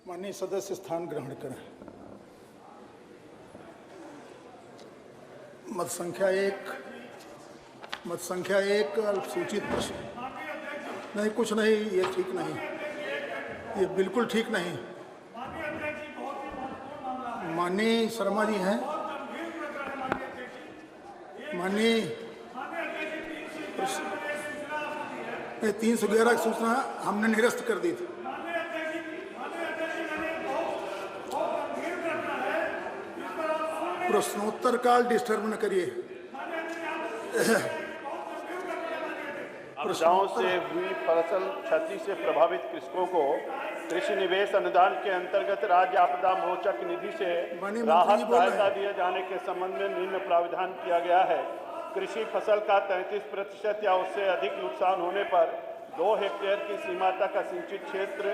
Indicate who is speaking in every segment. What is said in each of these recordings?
Speaker 1: माननीय सदस्य स्थान ग्रहण करें। मत संख्या एक अल्पसूचित प्रश्न। नहीं, कुछ नहीं, ये ठीक नहीं, ये बिल्कुल ठीक नहीं। माननीय शर्मा जी हैं, माननीय 311 की सूचना हमने निरस्त कर दी थी। प्रश्नोत्तर काल डिस्टर्ब न करिए।
Speaker 2: आपदाओं से हुई फसल क्षति से प्रभावित कृषकों को कृषि निवेश अनुदान के अंतर्गत राज्य आपदा मोचक निधि से राहत सहायता दिए जाने के संबंध में निम्न प्रावधान किया गया है। कृषि फसल का 33% या उससे अधिक नुकसान होने पर 2 हेक्टेयर की सीमा तक असिंचित क्षेत्र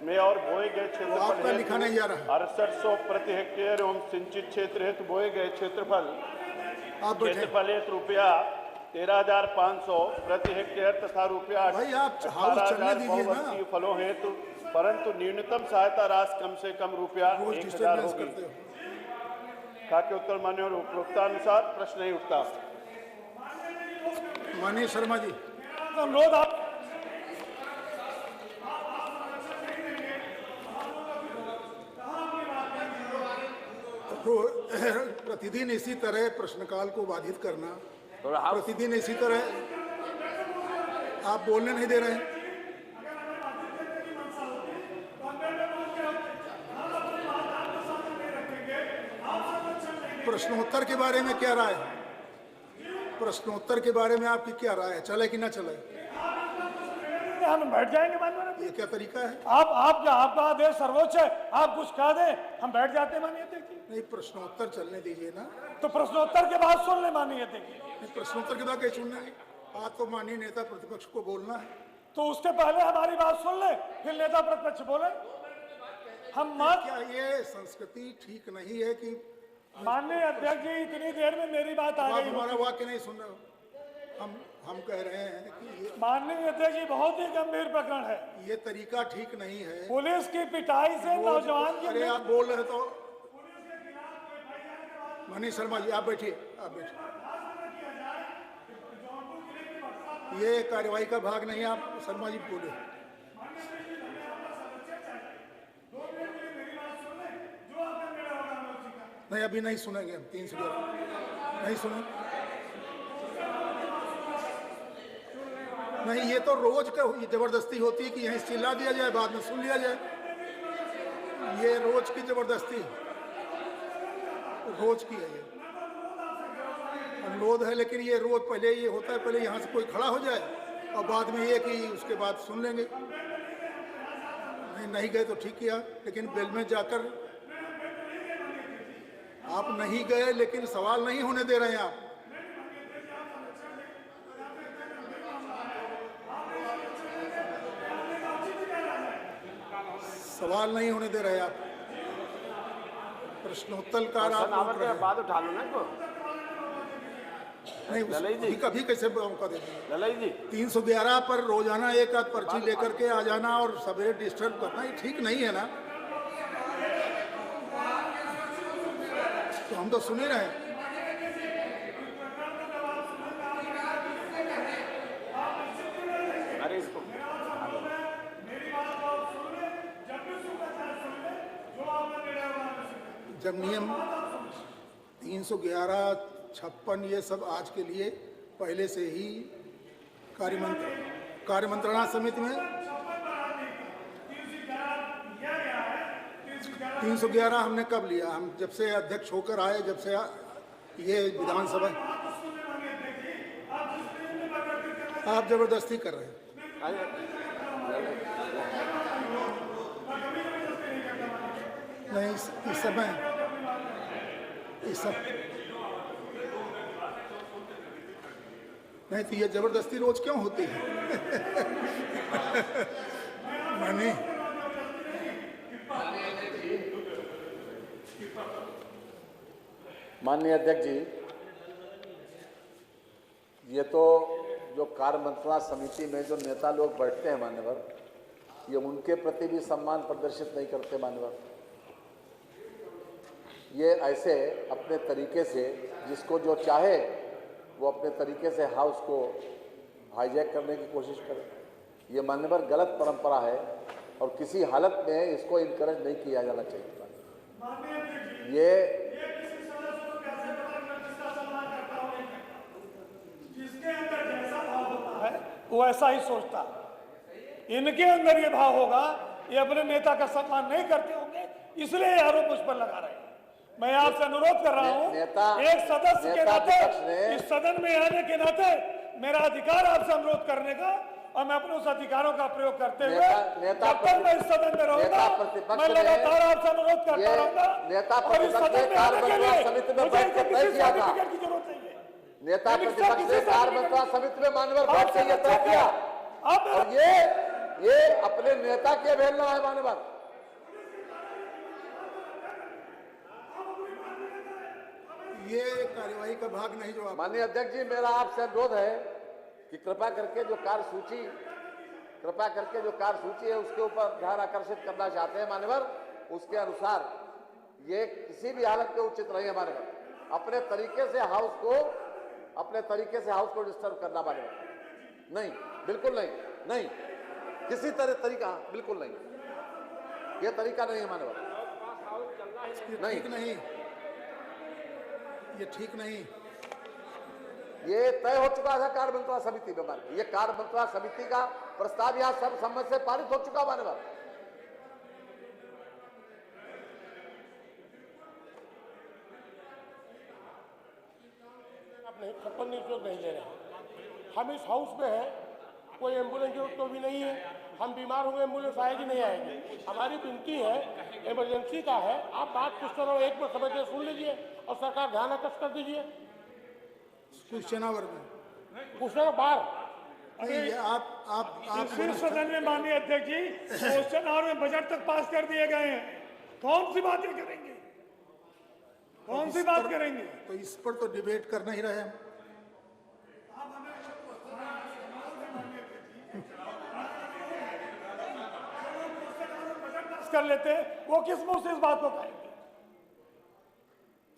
Speaker 2: में और बोए गए क्षेत्रफल 6800 प्रति हेक्टेयर एवं सिंचित क्षेत्र हेतु बोए गए क्षेत्रफल हेतु रुपया 13,500 प्रति हेक्टेयर तथा रुपया 18,000 बहुवर्षीय फलों हेतु, परंतु न्यूनतम सहायता राशि कम से कम रुपया 1,000 होगी। के उत्तर मान्य उपरोक्तानुसार प्रश्न नहीं उठता।
Speaker 1: माननीय शर्मा जी,
Speaker 3: अनुरोध आप
Speaker 1: प्रतिदिन इसी तरह प्रश्नकाल को बाधित करना, प्रतिदिन इसी तरह आप बोलने नहीं दे रहे हैं। प्रश्नोत्तर के बारे में क्या राय है? प्रश्नोत्तर के बारे में आपकी क्या राय है, चले कि ना चले?
Speaker 3: हम बैठ जाएंगे माननीय।
Speaker 1: ये क्या तरीका है?
Speaker 3: आपका आदेश सर्वोच्च है, आप कुछ कह दें हम बैठ जाते हैं माननीय अध्यक्ष जी।
Speaker 1: नहीं, प्रश्नोत्तर चलने दीजिए ना।
Speaker 3: तो प्रश्नोत्तर के बाद सुन ले माननीय अध्यक्ष जी।
Speaker 1: प्रश्नोत्तर के बाद कैसे सुनना है? बात तो माननीय नेता प्रतिपक्ष को बोलना है।
Speaker 3: तो उसके पहले हमारी बात सुन ले, फिर नेता प्रतिपक्ष बोले।
Speaker 1: क्या ये संस्कृति ठीक नहीं है कि
Speaker 3: माननीय अध्यक्ष जी इतनी देर में मेरी बात आ गई?
Speaker 1: हमारा वाक्य नहीं सुन रहे हो? हम कह रहे हैं कि
Speaker 3: माननीय अध्यक्ष जी बहुत ही गंभीर प्रकरण है।
Speaker 1: ये तरीका ठीक नहीं है।
Speaker 3: पुलिस की पिटाई से नौजवान की।
Speaker 1: अरे आप बोल रहे तो माननीय शर्मा जी, आप बैठिए, आप बैठिए। ये कार्यवाही का भाग नहीं है। आप शर्मा जी बोले। नहीं, अभी नहीं सुनेंगे हम। 311 नहीं सुनेंगे। नहीं, ये तो रोज का जबरदस्ती होती है कि यहीं चिल्ला दिया जाए, बाद में सुन लिया जाए। ये रोज की जबरदस्ती, रोज की है। ये अनुरोध है, लेकिन ये रोज पहले ये होता है, पहले यहाँ से कोई खड़ा हो जाए और बाद में ये कि उसके बाद सुन लेंगे। नहीं गए तो ठीक किया, लेकिन बेल में जाकर आप नहीं गए, लेकिन सवाल नहीं होने दे रहे हैं आप। सवाल नहीं होने दे रहे आप। प्रश्नोत्तर का
Speaker 2: बात उठा लो ना तो।
Speaker 1: नहीं, कभी कैसे मौका देंगे? 311 पर रोजाना एक आध पर्ची लेकर के आ जाना और सवेरे डिस्टर्ब करना, ये ठीक नहीं है ना। तो हम तो सुन ही रहे हैं। जब नियम 311, 56 ये सब आज के लिए पहले से ही कार्यमंत्रणा समिति में 311 हमने कब लिया? हम जब से अध्यक्ष होकर आए, जब से ये विधानसभा। आप जबरदस्ती कर रहे हैं। नहीं, इस समय नहीं, तो ये जबरदस्ती रोज क्यों होती है? मैंने
Speaker 4: माननीय अध्यक्ष जी, ये तो जो कार्य मंत्रणा समिति में जो नेता लोग बैठते हैं मान्यवर, ये उनके प्रति भी सम्मान प्रदर्शित नहीं करते मान्यवर। ये ऐसे अपने तरीके से जिसको जो चाहे वो अपने तरीके से हाउस को हाईजैक करने की कोशिश करे। ये मान्यवर गलत परंपरा है और किसी हालत में इसको इनकरेज नहीं किया जाना चाहिए। ये
Speaker 3: जिसके अंदर जैसा भाव होता है वो ऐसा ही सोचता है। इनके अंदर ये भाव होगा, ये अपने नेता का सम्मान नहीं करते होंगे, इसलिए ये आरोप मुझ पर लगा रहे हैं। मैं आपसे अनुरोध कर रहा हूं, एक सदस्य के नाते, इस सदन में आने के नाते मेरा अधिकार आपसे अनुरोध करने का, और मैं अपने उस अधिकारों का प्रयोग करते हुए जब तक मैं इस सदन में रहूंगा मैं लगातार आपसे अनुरोध करता रहूंगा। और इस सदन में आने के लिए मुझे इनसे किसी सर्टिफिकेट की जरूरत नहीं है।
Speaker 4: नेता प्रतिपक्ष ने कार्य समिति में मान्यवर बैठ के ये तय किया और ये अपने नेता की अवहेलना है मान्यवर।
Speaker 1: ये कार्यवाही का भाग नहीं जो आप।
Speaker 4: माननीय अध्यक्ष जी, मेरा आपसे अनुरोध है कि कृपया करके जो कार्यसूची है उसके ऊपर ध्यान आकर्षित करना चाहते हैं मान्यवर। उसके अनुसार ये किसी भी हालत में उचित नहीं है मान्यवर। अपने तरीके से हाउस को डिस्टर्ब करना मान्यवर नहीं, बिल्कुल नहीं, किसी तरीका बिल्कुल नहीं, ये तरीका नहीं है मान्यवर।
Speaker 1: नहीं, ये ठीक नहीं।
Speaker 4: ये तय हो चुका था कार्य मंत्रणा समिति में मान्यवर। ये कार्य मंत्रणा समिति का प्रस्ताव यहाँ सर्वसम्मति से पारित हो चुका मान्यवर।
Speaker 5: नहीं, 56 नियुक्त नहीं ले रहे। हम इस हाउस में हैं, कोई एम्बुलेंस की तो भी नहीं है। हम बीमार होंगे, एम्बुलेंस आएगी नहीं आएगी। हमारी विनती है, इमरजेंसी का है, आप बात कुछ करो, एक बार समझ के सुन लीजिए और सरकार ध्यान आकर्षित कर दीजिए।
Speaker 1: क्वेश्चन आवर में
Speaker 5: पूछना बार
Speaker 1: आप
Speaker 3: फिर सदन में माननीय अध्यक्ष जी क्वेश्चन आवर में बजट तक पास कर दिए गए हैं। कौन सी बातें करेंगे, कौन सी बात करेंगे?
Speaker 1: तो इस पर तो डिबेट कर नहीं रहे हम।
Speaker 3: कर लेते वो किस मुंह से इस बात को कहेंगे?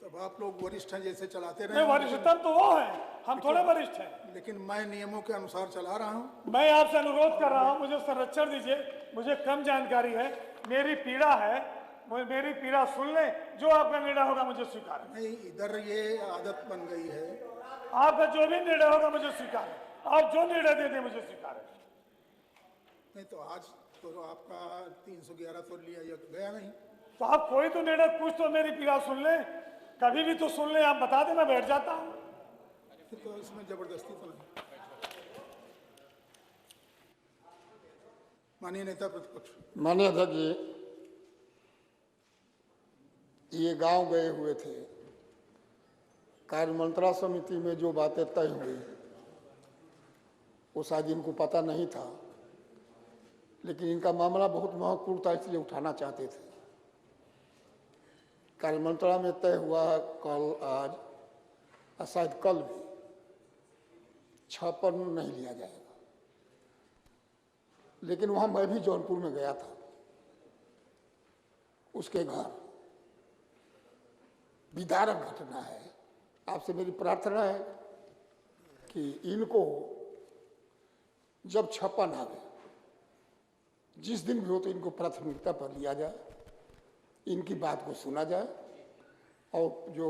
Speaker 1: तब आप लोग वरिष्ठ हैं, जैसे चलाते
Speaker 3: नहीं,
Speaker 1: रहे।
Speaker 3: वरिष्ठतम तो वो है, हम थोड़े वरिष्ठ हैं।
Speaker 1: लेकिन मैं नियमों के अनुसार चला रहा हूं।
Speaker 3: मैं आपसे अनुरोध कर रहा हूं, मुझे संरक्षण दीजिए, मुझे कम जानकारी है, मेरी पीड़ा है, मेरी पीड़ा सुन लें, जो आपका निर्णय होगा मुझे स्वीकार है।
Speaker 1: नहीं, इधर ये आदत बन गई है।
Speaker 3: आपका जो भी निर्णय होगा मुझे स्वीकार है, आप जो निर्णय दे दें मुझे स्वीकार है।
Speaker 1: नहीं तो आज तो आपका 311 तो लिया गया नहीं।
Speaker 3: तो आप कोई तो निर्णय, कुछ तो मेरी पीड़ा सुन लें, कभी भी तो सुन लें, आप बता दें, मैं बैठ जाता हूं।
Speaker 1: तो इसमें जबरदस्ती तो नहीं। माननीय नेता प्रतिपक्ष।
Speaker 6: माननीय अध्यक्ष जी, ये गांव गए हुए थे, कार्य मंत्रणा समिति में जो बातें तय हुई वो शायद इनको पता नहीं था, लेकिन इनका मामला बहुत महत्वपूर्ण था इसलिए उठाना चाहते थे। कार्य मंत्रणा में तय हुआ कल, आज और शायद कल भी 56 नहीं लिया जाएगा। लेकिन वहां मैं भी जौनपुर में गया था, उसके घर विदारक घटना है। आपसे मेरी प्रार्थना है कि इनको जब 56 आवे, जिस दिन भी हो तो इनको प्राथमिकता पर लिया जाए, इनकी बात को सुना जाए और जो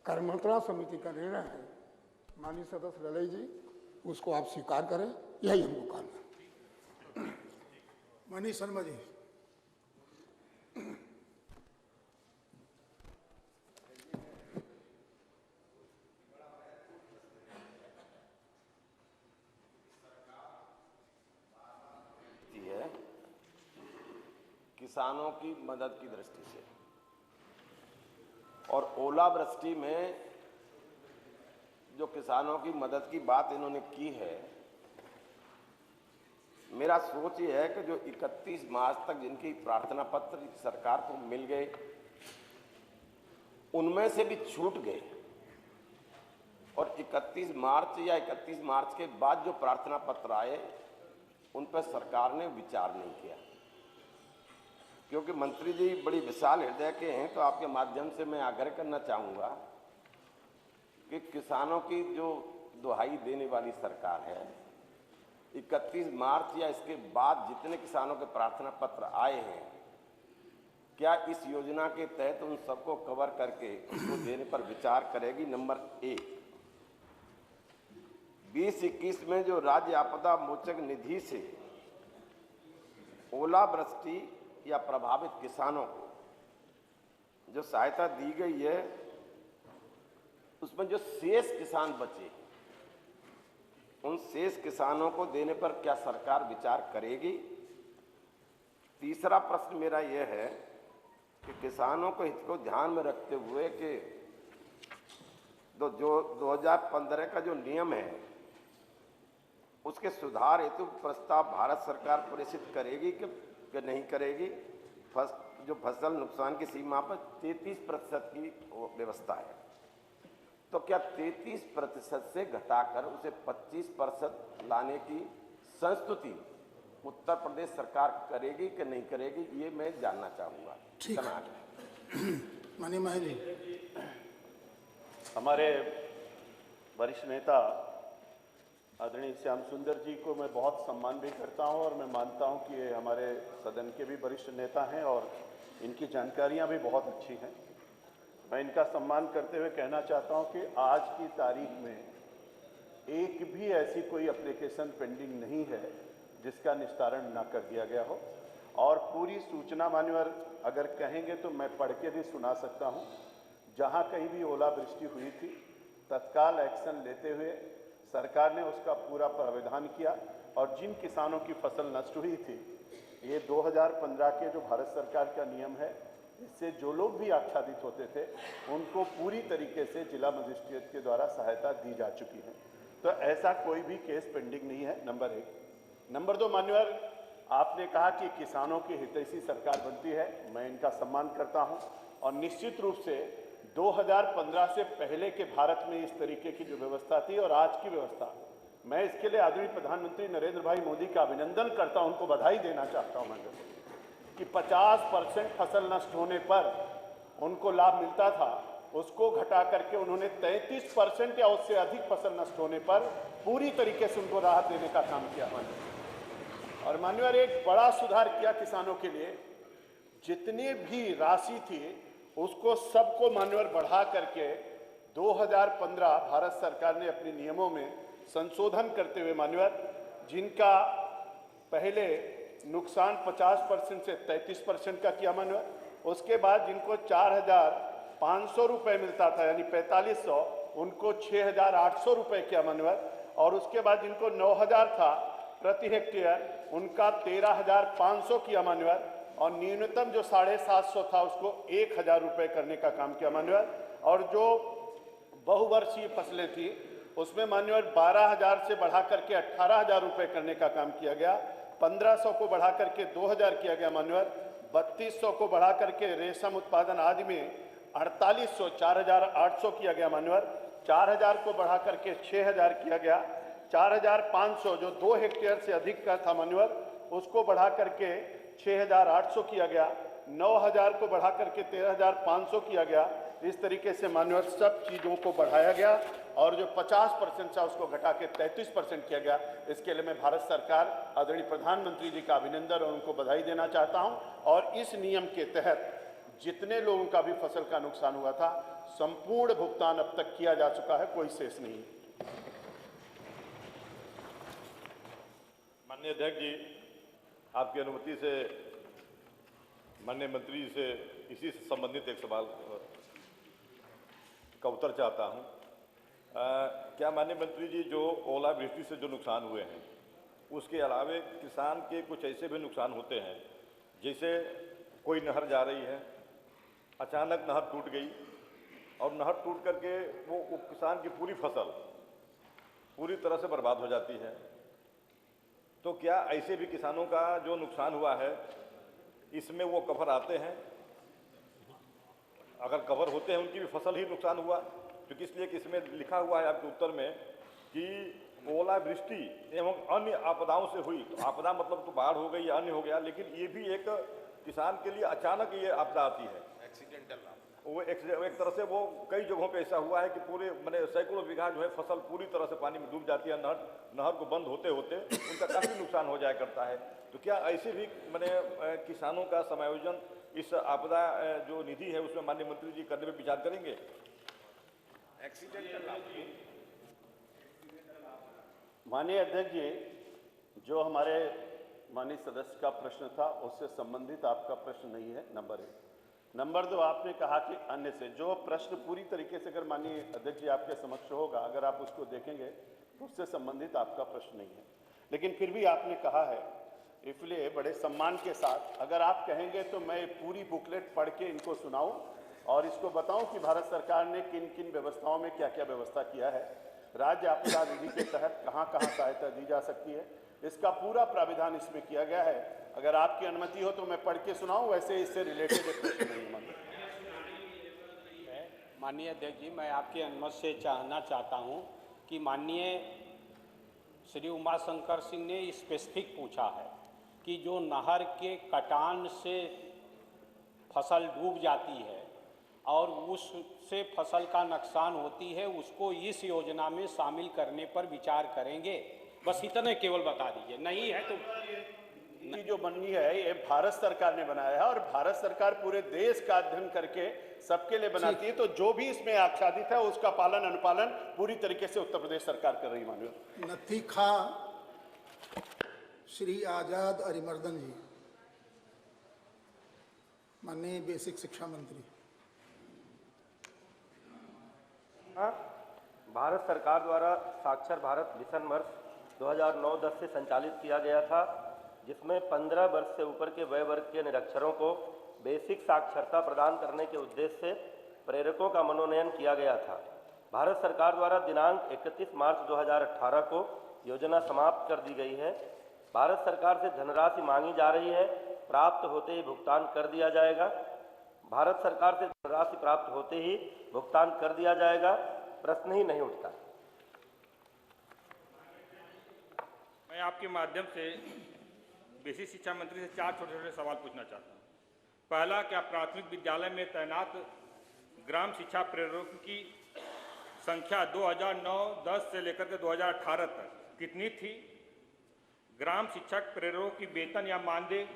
Speaker 6: कार्य मंत्रणा समिति का निर्णय है माननीय सदस्य ललई जी, उसको आप स्वीकार करें, यही हमको कहना है।
Speaker 1: माननीय शर्मा जी।
Speaker 7: किसानों की मदद की दृष्टि से, और ओलावृष्टि में जो किसानों की मदद की बात इन्होंने की है, मेरा सोच ये है कि जो 31 मार्च तक जिनकी प्रार्थना पत्र सरकार को मिल गए, उनमें से भी छूट गए, और 31 मार्च या 31 मार्च के बाद जो प्रार्थना पत्र आए उन पर सरकार ने विचार नहीं किया। क्योंकि मंत्री जी बड़ी विशाल हृदय के हैं, तो आपके माध्यम से मैं आग्रह करना चाहूँगा कि किसानों की जो दुहाई देने वाली सरकार है, 31 मार्च या इसके बाद जितने किसानों के प्रार्थना पत्र आए हैं, क्या इस योजना के तहत उन सबको कवर करके उसको देने पर विचार करेगी? नंबर 1, 2021 में जो राज्य आपदा मोचक निधि से ओलावृष्टि या प्रभावित किसानों को जो सहायता दी गई है, उसमें जो शेष किसान बचे, उन शेष किसानों को देने पर क्या सरकार विचार करेगी? तीसरा प्रश्न मेरा यह है कि किसानों को हित को ध्यान में रखते हुए कि जो 2015 का जो नियम है, उसके सुधार हेतु प्रस्ताव भारत सरकार प्रेषित करेगी कि नहीं करेगी? जो फसल नुकसान की सीमा पर 33% की व्यवस्था है, तो क्या 33% से घटाकर उसे 25% लाने की संस्तुति उत्तर प्रदेश सरकार करेगी कि नहीं करेगी, ये मैं जानना चाहूँगा।
Speaker 1: ठीक माननीय महल जी।
Speaker 2: हमारे वरिष्ठ नेता आदरणीय श्याम सुंदर जी को मैं बहुत सम्मान भी करता हूं और मैं मानता हूं कि ये हमारे सदन के भी वरिष्ठ नेता हैं और इनकी जानकारियां भी बहुत अच्छी हैं। मैं इनका सम्मान करते हुए कहना चाहता हूं कि आज की तारीख में एक भी ऐसी कोई एप्लीकेशन पेंडिंग नहीं है जिसका निस्तारण न कर दिया गया हो, और पूरी सूचना मान्यवर अगर कहेंगे तो मैं पढ़ के भी सुना सकता हूँ। जहाँ कहीं भी ओलावृष्टि हुई थी, तत्काल एक्शन लेते हुए सरकार ने उसका पूरा प्रावधान किया, और जिन किसानों की फसल नष्ट हुई थी, ये 2015 के जो भारत सरकार का नियम है, इससे जो लोग भी आच्छादित होते थे उनको पूरी तरीके से जिला मजिस्ट्रेट के द्वारा सहायता दी जा चुकी है। तो ऐसा कोई भी केस पेंडिंग नहीं है, नंबर 1। नंबर 2, मान्यवर आपने कहा कि किसानों की हितैषी सरकार बनती है, मैं इनका सम्मान करता हूं, और निश्चित रूप से 2015 से पहले के भारत में इस तरीके की जो व्यवस्था थी और आज की व्यवस्था, मैं इसके लिए आदरणीय प्रधानमंत्री नरेंद्र भाई मोदी का अभिनंदन करता हूं, उनको बधाई देना चाहता हूं मैं कि 50% फसल नष्ट होने पर उनको लाभ मिलता था, उसको घटा करके उन्होंने 33% या उससे अधिक फसल नष्ट होने पर पूरी तरीके से उनको राहत देने का काम किया। और माननीय एक बड़ा सुधार किया किसानों के लिए, जितनी भी राशि थी उसको सबको मान्यवर बढ़ा करके 2015 भारत सरकार ने अपने नियमों में संशोधन करते हुए मान्यवर जिनका पहले नुकसान 50% से 33% का किया मान्यवर, उसके बाद जिनको 4,500 रुपये मिलता था यानी 4500, उनको 6,800 रुपये किया मान्यवर, और उसके बाद जिनको 9,000 था प्रति हेक्टेयर उनका 13,500 किया मान्यवर, और न्यूनतम जो 750 था उसको 1,000 रुपये करने का काम किया मान्यवर, और जो बहुवर्षीय फसलें थी उसमें मान्यवर 12,000 से बढ़ा करके 18,000 रुपये करने का काम किया गया, 1,500 को बढ़ा करके 2,000 किया गया मान्यवर, 3,200 को बढ़ा करके रेशम उत्पादन आदि में 4,800 4,800 किया गया मान्यवर, 4,000 को बढ़ा करके 6,000 किया गया, 4,500 जो 2 हेक्टेयर से अधिक का था मान्यवर उसको बढ़ा करके 6,800 किया गया, 9,000 को बढ़ा करके 13,500 किया गया। इस तरीके से मान्यवर सब चीज़ों को बढ़ाया गया, और जो 50% था उसको घटा के 33% किया गया। इसके लिए मैं भारत सरकार आदरणीय प्रधानमंत्री जी का अभिनंदन और उनको बधाई देना चाहता हूं, और इस नियम के तहत जितने लोगों का भी फसल का नुकसान हुआ था संपूर्ण भुगतान अब तक किया जा चुका है, कोई शेष नहीं।
Speaker 8: माननीय अध्यक्ष जी, आपकी अनुमति से माननीय मंत्री जी से इसी से संबंधित एक सवाल का उत्तर चाहता हूं। क्या माननीय मंत्री जी, जो ओलावृष्टि से जो नुकसान हुए हैं उसके अलावे किसान के कुछ ऐसे भी नुकसान होते हैं, जैसे कोई नहर जा रही है, अचानक नहर टूट गई और नहर टूट करके वो किसान की पूरी फसल पूरी तरह से बर्बाद हो जाती है, तो क्या ऐसे भी किसानों का जो नुकसान हुआ है इसमें वो कवर आते हैं? अगर कवर होते हैं उनकी भी फसल ही नुकसान हुआ, क्योंकि इसलिए कि इसमें लिखा हुआ है आपके उत्तर में कि ओलावृष्टि एवं अन्य आपदाओं से हुई, तो आपदा मतलब तो बाढ़ हो गई या अन्य हो गया, लेकिन ये भी एक किसान के लिए अचानक ये आपदा आती है, एक्सीडेंटल। वो एक तरह से वो कई जगहों पे ऐसा हुआ है कि पूरे मैंने सैकड़ों बीघा जो है फसल पूरी तरह से पानी में डूब जाती है, नहर को बंद होते होते उनका काफ़ी नुकसान हो जाया करता है। तो क्या ऐसे भी मैंने किसानों का समायोजन इस आपदा जो निधि है उसमें माननीय मंत्री जी करने पर विचार करेंगे?
Speaker 2: माननीय अध्यक्ष जी, जो हमारे माननीय सदस्य का प्रश्न था उससे संबंधित आपका प्रश्न नहीं है, नंबर 1। नंबर 2, आपने कहा कि अन्य से, जो प्रश्न पूरी तरीके से अगर माननीय अध्यक्ष जी आपके समक्ष होगा, अगर आप उसको देखेंगे तो उससे संबंधित आपका प्रश्न नहीं है, लेकिन फिर भी आपने कहा है, इसलिए बड़े सम्मान के साथ अगर आप कहेंगे तो मैं पूरी बुकलेट पढ़ के इनको सुनाऊं और इसको बताऊं कि भारत सरकार ने किन किन व्यवस्थाओं में क्या क्या व्यवस्था किया है, राज्य आपदा निधि के तहत कहाँ कहाँ सहायता दी जा सकती है, इसका पूरा प्राविधान इसमें किया गया है। अगर आपकी अनुमति हो तो मैं पढ़ के सुनाऊं, वैसे इससे रिलेटेड एक प्रश्न नहीं है।
Speaker 9: माननीय अध्यक्ष जी, मैं आपकी अनुमति से जानना चाहता हूं कि माननीय श्री उमाशंकर सिंह ने स्पेसिफिक पूछा है कि जो नहर के कटान से फसल डूब जाती है और उससे फसल का नुकसान होती है, उसको इस योजना में शामिल करने पर विचार करेंगे। बस इतने केवल बता दीजिए, नहीं है तो
Speaker 2: ये जो बननी है ये भारत सरकार ने बनाया है और भारत सरकार पूरे देश का अध्ययन करके सबके लिए बनाती है, तो जो भी इसमें आच्छादित है उसका पालन अनुपालन पूरी तरीके से उत्तर प्रदेश सरकार कर रही है। माननीय
Speaker 1: नथी खा श्री आजाद अरिमर्दन जी, माननीय बेसिक शिक्षा मंत्री।
Speaker 10: भारत सरकार द्वारा साक्षर भारत मिशन वर्ष 2009-10 से संचालित किया गया था, जिसमें 15 वर्ष से ऊपर के वय वर्ग के निरक्षरों को बेसिक साक्षरता प्रदान करने के उद्देश्य से प्रेरकों का मनोनयन किया गया था। भारत सरकार द्वारा दिनांक 31 मार्च 2018 को योजना समाप्त कर दी गई है। भारत सरकार से धनराशि मांगी जा रही है, प्राप्त होते ही भुगतान कर दिया जाएगा। भारत सरकार से धनराशि प्राप्त होते ही भुगतान कर दिया जाएगा, प्रश्न ही नहीं उठता।
Speaker 11: मैं आपके माध्यम से बेसिक शिक्षा मंत्री से 4 छोटे-छोटे सवाल पूछना चाहता हूँ। पहला, क्या प्राथमिक विद्यालय में तैनात ग्राम शिक्षा प्रेरकों की संख्या 2009-10 से लेकर के 2018 तक कितनी थी? ग्राम शिक्षक प्रेरकों की वेतन या मानदेय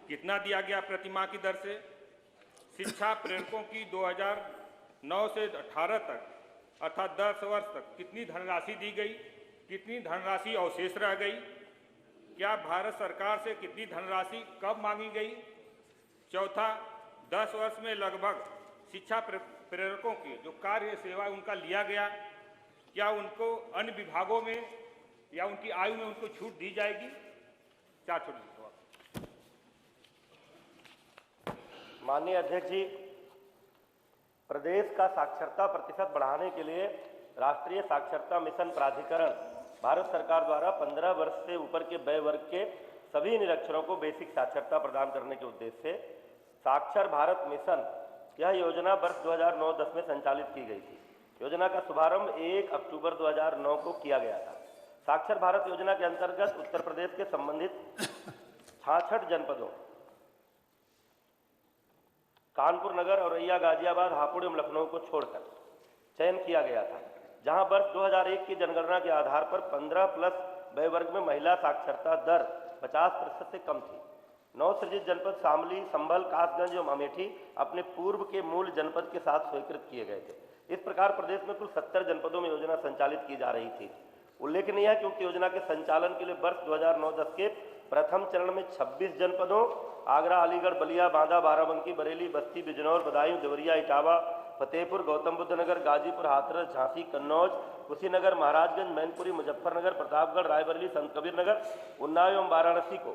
Speaker 11: कितना दिया गया प्रतिमाह की दर से? शिक्षा प्रेरकों की 2009 से 18 तक अर्थात 10 वर्ष तक कितनी धनराशि दी गई, कितनी धनराशि अवशेष रह गई? क्या भारत सरकार से कितनी धनराशि कब मांगी गई? चौथा, 10 वर्ष में लगभग शिक्षा प्रेरकों की जो कार्य सेवा उनका लिया गया, क्या उनको अन्य विभागों में या उनकी आयु में उनको छूट दी जाएगी? 4 छोटे सवाल।
Speaker 10: माननीय अध्यक्ष जी, प्रदेश का साक्षरता प्रतिशत बढ़ाने के लिए राष्ट्रीय साक्षरता मिशन प्राधिकरण भारत सरकार द्वारा 15 वर्ष से ऊपर के वय वर्ग के सभी निरक्षरों को बेसिक साक्षरता प्रदान करने के उद्देश्य से साक्षर भारत मिशन यह योजना वर्ष 2009-10 में संचालित की गई थी। योजना का शुभारंभ 1 अक्टूबर 2009 को किया गया था। साक्षर भारत योजना के अंतर्गत उत्तर प्रदेश के संबंधित 66 जनपदों कानपुर नगर, औरैया, गाजियाबाद, हापुड़ एवं लखनऊ को छोड़कर चयन किया गया था, जहां वर्ष 2001 की जनगणना के आधार पर 15+ वय वर्ग में महिला साक्षरता दर 50% से कम थी। नवसृजित जनपद शामली, संभल, कासगंज एवं अमेठी अपने पूर्व के मूल जनपद के साथ स्वीकृत किए गए थे। इस प्रकार प्रदेश में कुल 70 जनपदों में योजना संचालित की जा रही थी। उल्लेखनीय है कि उक्त योजना के संचालन के लिए वर्ष 2009-10 के प्रथम चरण में 26 जनपदों आगरा, अलीगढ़, बलिया, बांदा, बाराबंकी, बरेली, बस्ती, बिजनौर, बदायूं, देवरिया, इटावा, फतेहपुर, गौतम बुद्ध नगर, गाजीपुर, हाथरस, झांसी, कन्नौज, कुशीनगर, महाराजगंज, मैनपुरी, मुजफ्फरनगर, प्रतापगढ़, रायबरेली, संत कबीर नगर, उन्नाव एवं वाराणसी को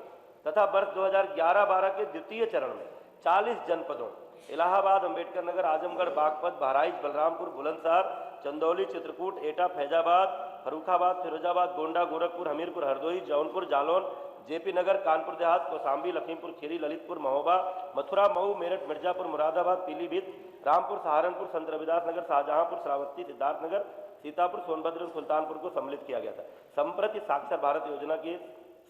Speaker 10: तथा वर्ष 2011-12 के द्वितीय चरण में 40 जनपदों इलाहाबाद, अम्बेडकर नगर, आजमगढ़, बागपत, बहराइच, बलरामपुर, बुलंदशहर, चंदौली, चित्रकूट, एटा, फैजाबाद, फर्रुखाबाद, फिरोजाबाद, गोंडा, गोरखपुर, हमीरपुर, हरदोई, जौनपुर, जालौन, जेपी नगर, कानपुर देहात, कौशाम्बी, लखीमपुर खीरी, ललितपुर, महोबा, मथुरा, मऊ, मेरठ, मिर्जापुर, मुरादाबाद, पीलीभीत, रामपुर, सहारनपुर, संत रविदास नगर, शाहजहांपुर, श्रावस्ती, सिद्धार्थनगर, सीतापुर, सोनभद्र और सुल्तानपुर को सम्मिलित किया गया था। संप्रति साक्षर भारत योजना की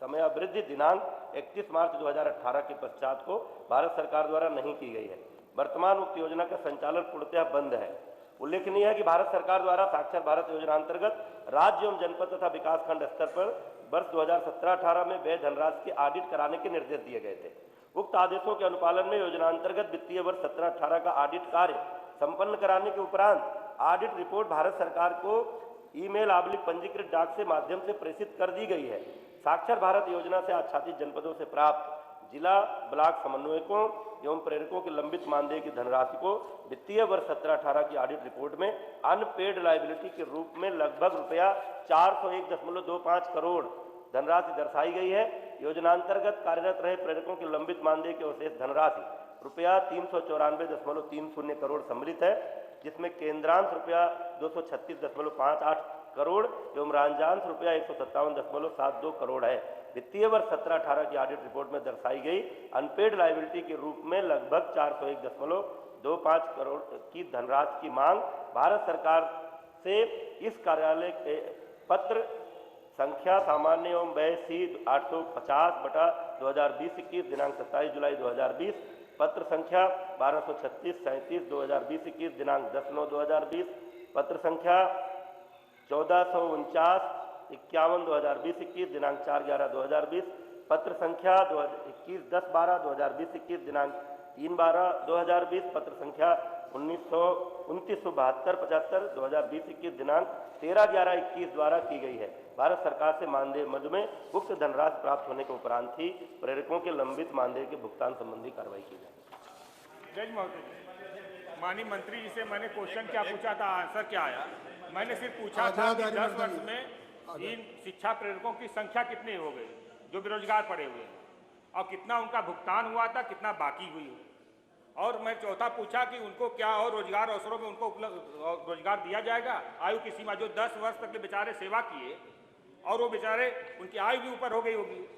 Speaker 10: समयावधि दिनांक 31 मार्च 2018 के पश्चात को भारत सरकार द्वारा नहीं की गई है। वर्तमान उक्त योजना का संचालन पूर्णतः बंद है। उल्लेखनीय है कि भारत सरकार द्वारा साक्षर भारत योजना अंतर्गत राज्य एवं जनपद तथा विकासखंड स्तर पर वर्ष 2017-18 में व्यय धनराशि के ऑडिट कराने के निर्देश दिए गए थे। उक्त आदेशों के अनुपालन में योजना अंतर्गत वित्तीय वर्ष 17-18 का ऑडिट कार्य संपन्न कराने के उपरांत ऑडिट रिपोर्ट भारत सरकार को ईमेल पंजीकृत डाक से माध्यम से प्रेषित कर दी गई है। साक्षर भारत योजना से आच्छादित जनपदों से प्राप्त जिला ब्लॉक समन्वयकों एवं प्रेरकों के लंबित मानदेय की धनराशि को वित्तीय वर्ष 17-18 की ऑडिट रिपोर्ट में अनपेड लायबिलिटी के रूप में लगभग रुपया 401.25 करोड़ धनराशि दर्शाई गई है। योजनांतर्गत कार्यरत रहे प्रेरकों के लंबित मानदेय की अवशेष धनराशि रुपया 394.30 करोड़ सम्मिलित है, जिसमें केंद्रांश रुपया 236.58 करोड़ एवं राज्यांश रुपया 157.72 करोड़ है। वित्तीय वर्ष 17-18 की ऑडिट रिपोर्ट में दर्शाई गई अनपेड लायबिलिटी के रूप में लगभग 401.25 करोड़ की धनराशि की मांग भारत सरकार से इस कार्यालय के पत्र संख्या सामान्य एवं व्यय सी 850/2020-21 दिनांक 27 जुलाई 2020, पत्र संख्या 1236-37/2020-21 दिनांक 10/9/2020, पत्र संख्या 1449-51/2020-21 दिनांक 4/11/2020, पत्र संख्या 2110-12/2020-21 दिनांक 3/12/2020, पत्र संख्या 2972-75/2020-21 दिनांक 13/11/21 द्वारा की गई है। भारत सरकार से मानदेय मद में उक्त धनराशि प्राप्त होने के उपरांत ही प्रेरकों के लंबित मानदेय के भुगतान संबंधी कार्रवाई की जाए।
Speaker 11: जज महोदय, माननीय मंत्री जी से मैंने क्वेश्चन क्या पूछा था, आंसर क्या आया? मैंने सिर्फ पूछा था कि 10 वर्ष में इन शिक्षा प्रेरकों की संख्या कितनी हो गई जो बेरोजगार पड़े हुए हैं, और कितना उनका भुगतान हुआ था, कितना बाकी हुई। और मैं चौथा पूछा कि उनको क्या और रोजगार अवसरों में उनको उपलब्ध रोजगार दिया जाएगा। आयु की सीमा जो 10 वर्ष तक के बेचारे सेवा किए और वो बेचारे उनकी आयु भी ऊपर हो गई होगी।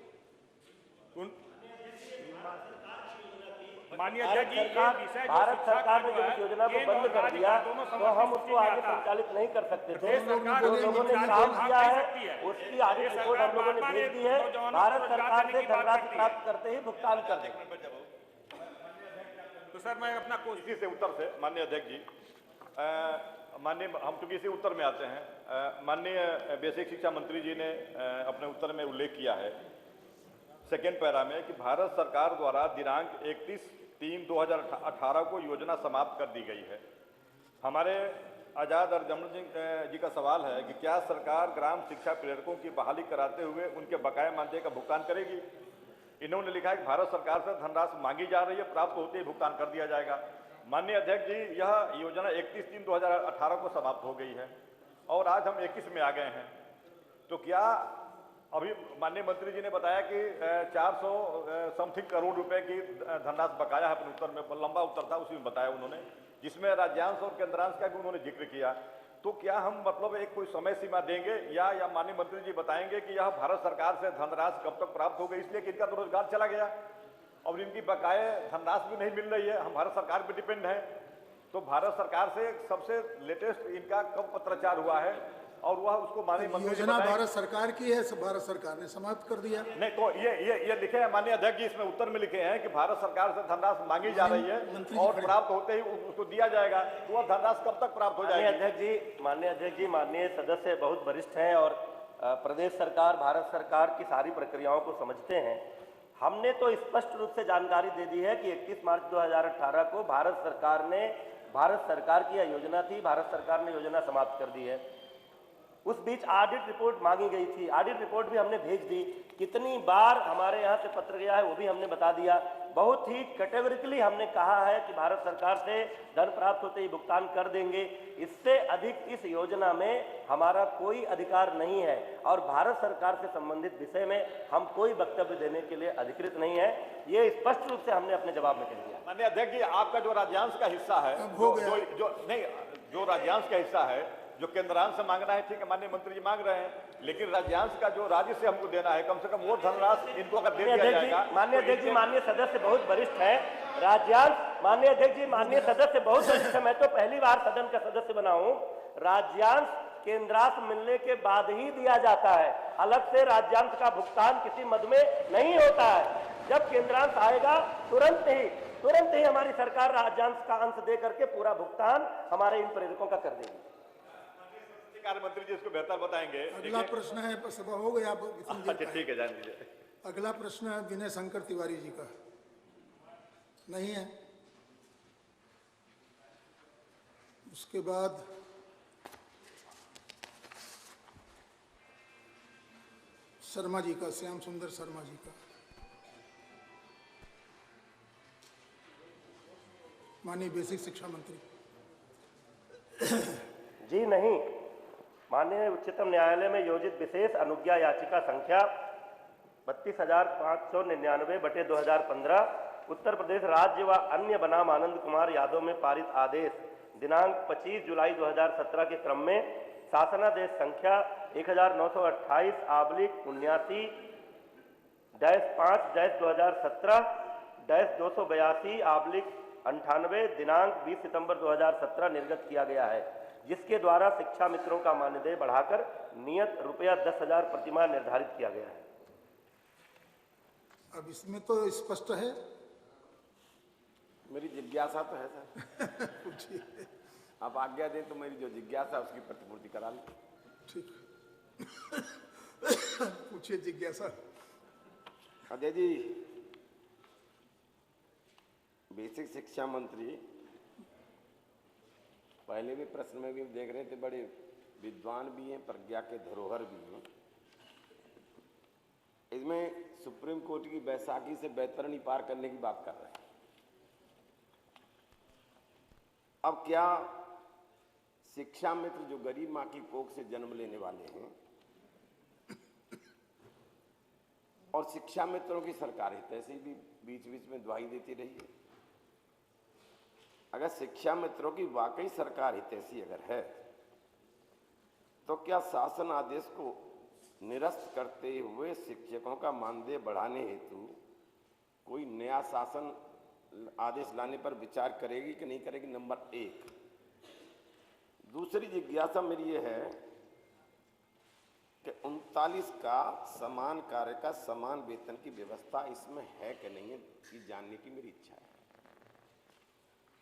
Speaker 11: माननीय अध्यक्ष जी,
Speaker 10: भारत सरकार ने जब इस योजना को बंद कर दिया तो हम उसको आगे संचालित नहीं कर सकते थे। जो लोगों ने काम किया है उसकी ऑडिट रिपोर्ट हम लोगों ने भेज दी है। भारत सरकार से धनराशि प्राप्त करते ही भुगतान कर देंगे।
Speaker 11: तो सर मैं अपना
Speaker 8: इसी से उत्तर से माननीय अध्यक्ष जी, माननीय हम चूंकि इसी उत्तर में आते हैं, माननीय बेसिक शिक्षा मंत्री जी ने अपने उत्तर में उल्लेख किया है सेकेंड पैरा में कि भारत सरकार द्वारा दिनांक 31/3/2018 को योजना समाप्त कर दी गई है। हमारे आज़ाद और जमन जी का सवाल है कि क्या सरकार ग्राम शिक्षा प्रेरकों की बहाली कराते हुए उनके बकाया मानदेय का भुगतान करेगी? इन्होंने लिखा है कि भारत सरकार से धनराशि मांगी जा रही है, प्राप्त होते ही भुगतान कर दिया जाएगा। माननीय अध्यक्ष जी, यह योजना 31/3/2018 को समाप्त हो गई है और आज हम 21 में आ गए हैं। तो क्या अभी माननीय मंत्री जी ने बताया कि 400 समथिंग करोड़ रुपए की धनराशि बकाया है। अपने उत्तर में लंबा उत्तर था, उसी में बताया उन्होंने, जिसमें राज्यांश और केंद्रांश का भी उन्होंने जिक्र किया। तो क्या हम मतलब एक कोई समय सीमा देंगे या माननीय मंत्री जी बताएंगे कि यह भारत सरकार से धनराशि कब तक प्राप्त हो गई, इसलिए कि इनका तो रोजगार चला गया और इनकी बकाये धनराशि भी नहीं मिल रही है, हम भारत सरकार पर डिपेंड है। तो भारत सरकार से सबसे लेटेस्ट इनका कब पत्राचार हुआ है और वह उसको माननीय मंत्री
Speaker 1: योजना भारत सरकार की है, भारत सरकार ने समाप्त कर दिया।
Speaker 8: नहीं तो ये लिखे हैं माननीय अध्यक्ष जी, इसमें उत्तर में लिखे हैं कि भारत सरकार से धनराशि मांगी जा रही है और प्राप्त होते ही उसको दिया जाएगा। तो वह धनराशि कब तक प्राप्त हो जाएगी?
Speaker 10: माननीय अध्यक्ष जी, माननीय सदस्य बहुत वरिष्ठ हैं और प्रदेश सरकार, भारत सरकार की सारी प्रक्रियाओं को समझते हैं। हमने तो स्पष्ट रूप से जानकारी दे दी है कि 31 मार्च 2018 को भारत सरकार की यह योजना थी, भारत सरकार ने योजना समाप्त कर दी है। उस बीच ऑडिट रिपोर्ट मांगी गई थी, ऑडिट रिपोर्ट भी हमने भेज दी। कितनी बार हमारे यहाँ से पत्र गया है वो भी हमने बता दिया। बहुत ही कैटेगोरिकली हमने कहा है कि भारत सरकार से धन प्राप्त होते ही भुगतान कर देंगे। इससे अधिक इस योजना में हमारा कोई अधिकार नहीं है और भारत सरकार से संबंधित विषय में हम कोई वक्तव्य देने के लिए अधिकृत नहीं है। ये स्पष्ट रूप से हमने अपने जवाब में कह दिया।
Speaker 8: माननीय अध्यक्ष जी, आपका जो राज्यांश का हिस्सा है, जो राज्यांश का हिस्सा है, जो केंद्रांश से मांगना है, ठीक है, माननीय मंत्री जी मांग रहे हैं, लेकिन राज्यांश का जो राज्य से हमको देना है, कम से कम वो धनराशि इनको अगर दे दिया जाएगा।
Speaker 10: माननीय अध्यक्ष जी, माननीय सदस्य बहुत वरिष्ठ है। राज्यांश, माननीय अध्यक्ष जी, माननीय सदस्य बहुत वरिष्ठ है। मैं तो पहली बार सदन का सदस्य बना हूं। राज्यांश केंद्रांश मिलने के बाद ही दिया जाता है। अलग से राज्यांश का भुगतान किसी मद में नहीं होता है। जब केंद्रांश आएगा तुरंत ही हमारी सरकार राज्यांश का अंश दे करके पूरा भुगतान हमारे इन प्रेरकों का कर देगी।
Speaker 8: कार्य मंत्री जी इसको बेहतर बताएंगे।
Speaker 1: अगला प्रश्न है, सभा हो गया।
Speaker 8: अच्छा ठीक है, जान लीजिए।
Speaker 1: अगला प्रश्न है विनय शंकर तिवारी जी का। नहीं है। उसके बाद शर्मा जी का, श्याम सुंदर शर्मा जी का। माननीय बेसिक शिक्षा मंत्री
Speaker 10: जी नहीं। माननीय उच्चतम न्यायालय में योजित विशेष अनुज्ञा याचिका संख्या 32,599/2015 उत्तर प्रदेश राज्य व अन्य बनाम आनंद कुमार यादव में पारित आदेश दिनांक 25 जुलाई 2017 के क्रम में शासनादेश संख्या 1928-79-5-2017-282/98 दिनांक 20 सितंबर 2017 निर्गत किया गया है, जिसके द्वारा शिक्षा मित्रों का मानदेय बढ़ाकर नियत रुपया 10,000 प्रतिमाह निर्धारित किया गया है।
Speaker 1: अब इसमें तो स्पष्ट है।
Speaker 7: मेरी जिज्ञासा तो है सर।
Speaker 1: पूछिए।
Speaker 7: आप आज्ञा दें तो मेरी जो जिज्ञासा उसकी प्रतिपूर्ति करा लें।
Speaker 1: ठीक। पूछिए जिज्ञासा।
Speaker 7: अजय जी, बेसिक शिक्षा मंत्री पहले भी प्रश्न में भी देख रहे थे, बड़े विद्वान भी हैं, प्रज्ञा के धरोहर भी हैं। इसमें सुप्रीम कोर्ट की बैसाखी से बैतरणी पार करने की बात कर रहे हैं। अब क्या शिक्षा मित्र जो गरीब माँ की कोख से जन्म लेने वाले हैं और शिक्षा मित्रों की सरकार हितैषी भी बीच बीच में दुहाई देती रही है, अगर शिक्षा मित्रों की वाकई सरकार हितैषी अगर है तो क्या शासन आदेश को निरस्त करते हुए शिक्षकों का मानदेय बढ़ाने हेतु कोई नया शासन आदेश लाने पर विचार करेगी कि नहीं करेगी? नंबर 1। दूसरी जिज्ञासा मेरी ये है कि 39 का समान कार्य का समान वेतन की व्यवस्था इसमें है कि नहीं है, ये जानने की मेरी इच्छा है।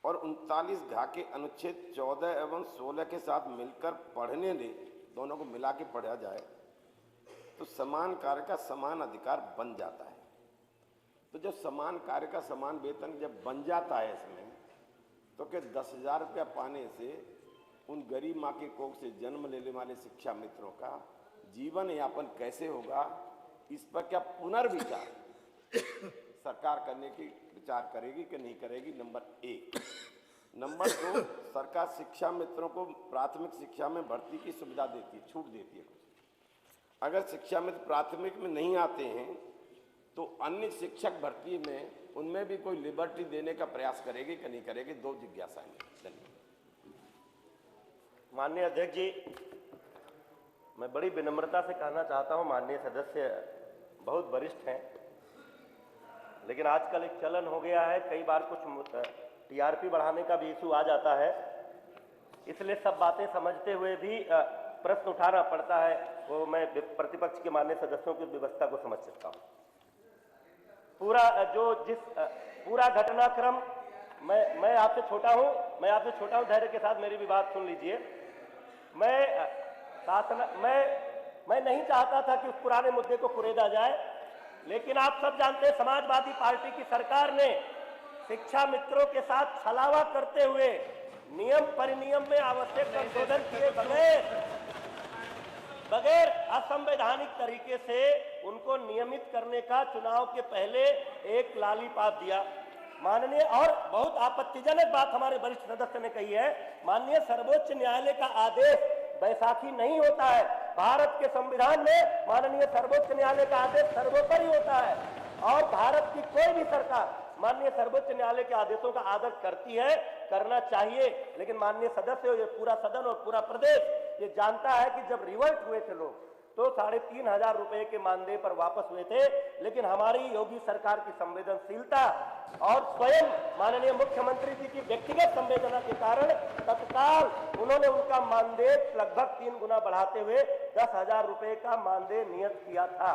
Speaker 7: और 39 घा के अनुच्छेद 14 एवं 16 के साथ मिलकर पढ़ने दे, दोनों को मिला के पढ़ा जाए तो समान कार्य का समान अधिकार बन जाता है। तो जब समान कार्य का समान वेतन जब बन जाता है इसमें, तो क्या 10,000 रुपया पाने से उन गरीब माँ की कोख से जन्म लेने वाले शिक्षा मित्रों का जीवन यापन कैसे होगा, इस पर क्या पुनर्विचार सरकार करने की विचार करेगी कि नहीं करेगी? नंबर 1। नंबर 2, सरकार शिक्षा मित्रों को प्राथमिक शिक्षा में भर्ती की सुविधा देती है, छूट देती है। अगर शिक्षा मित्र प्राथमिक में नहीं आते हैं तो अन्य शिक्षक भर्ती में उनमें भी कोई लिबर्टी देने का प्रयास करेगी कि नहीं करेगी? 2 जिज्ञासाएं। धन्यवाद।
Speaker 10: माननीय अध्यक्ष जी, मैं बड़ी विनम्रता से कहना चाहता हूं, माननीय सदस्य बहुत वरिष्ठ हैं, लेकिन आजकल एक चलन हो गया है, कई बार कुछ टीआरपी बढ़ाने का भी इशू आ जाता है, इसलिए सब बातें समझते हुए भी प्रश्न उठाना पड़ता है। वो मैं प्रतिपक्ष के माननीय सदस्यों की व्यवस्था को समझ सकता हूँ। पूरा घटनाक्रम मैं आपसे छोटा हूँ, धैर्य के साथ मेरी भी बात सुन लीजिए। मैं नहीं चाहता था कि उस पुराने मुद्दे को कुरेदा जाए, लेकिन आप सब जानते हैं समाजवादी पार्टी की सरकार ने शिक्षा मित्रों के साथ छलावा करते हुए नियम परिनियम में आवश्यक संशोधन किए बगैर असंवैधानिक तरीके से उनको नियमित करने का चुनाव के पहले एक लालीपाप दिया। माननीय, और बहुत आपत्तिजनक बात हमारे वरिष्ठ सदस्य ने कही है, माननीय सर्वोच्च न्यायालय का आदेश बैसाखी नहीं होता है। भारत के संविधान में माननीय सर्वोच्च न्यायालय का आदेश सर्वोपरि होता है और भारत की कोई भी सरकार माननीय सर्वोच्च न्यायालय के आदेशों का आदर करती है, करना चाहिए। लेकिन माननीय सदस्य, ये पूरा सदन और पूरा प्रदेश ये जानता है कि जब रिवोल्ट हुए थे लोग, तो 3,500 रुपए के मानदेय पर वापस हुए थे। लेकिन हमारी योगी सरकार की संवेदनशीलता और स्वयं माननीय मुख्यमंत्री जी की व्यक्तिगत संवेदना के कारण तत्काल उन्होंने उनका मानदेय लगभग 3 गुना बढ़ाते हुए 10,000 रुपए का मानदेय नियत किया था।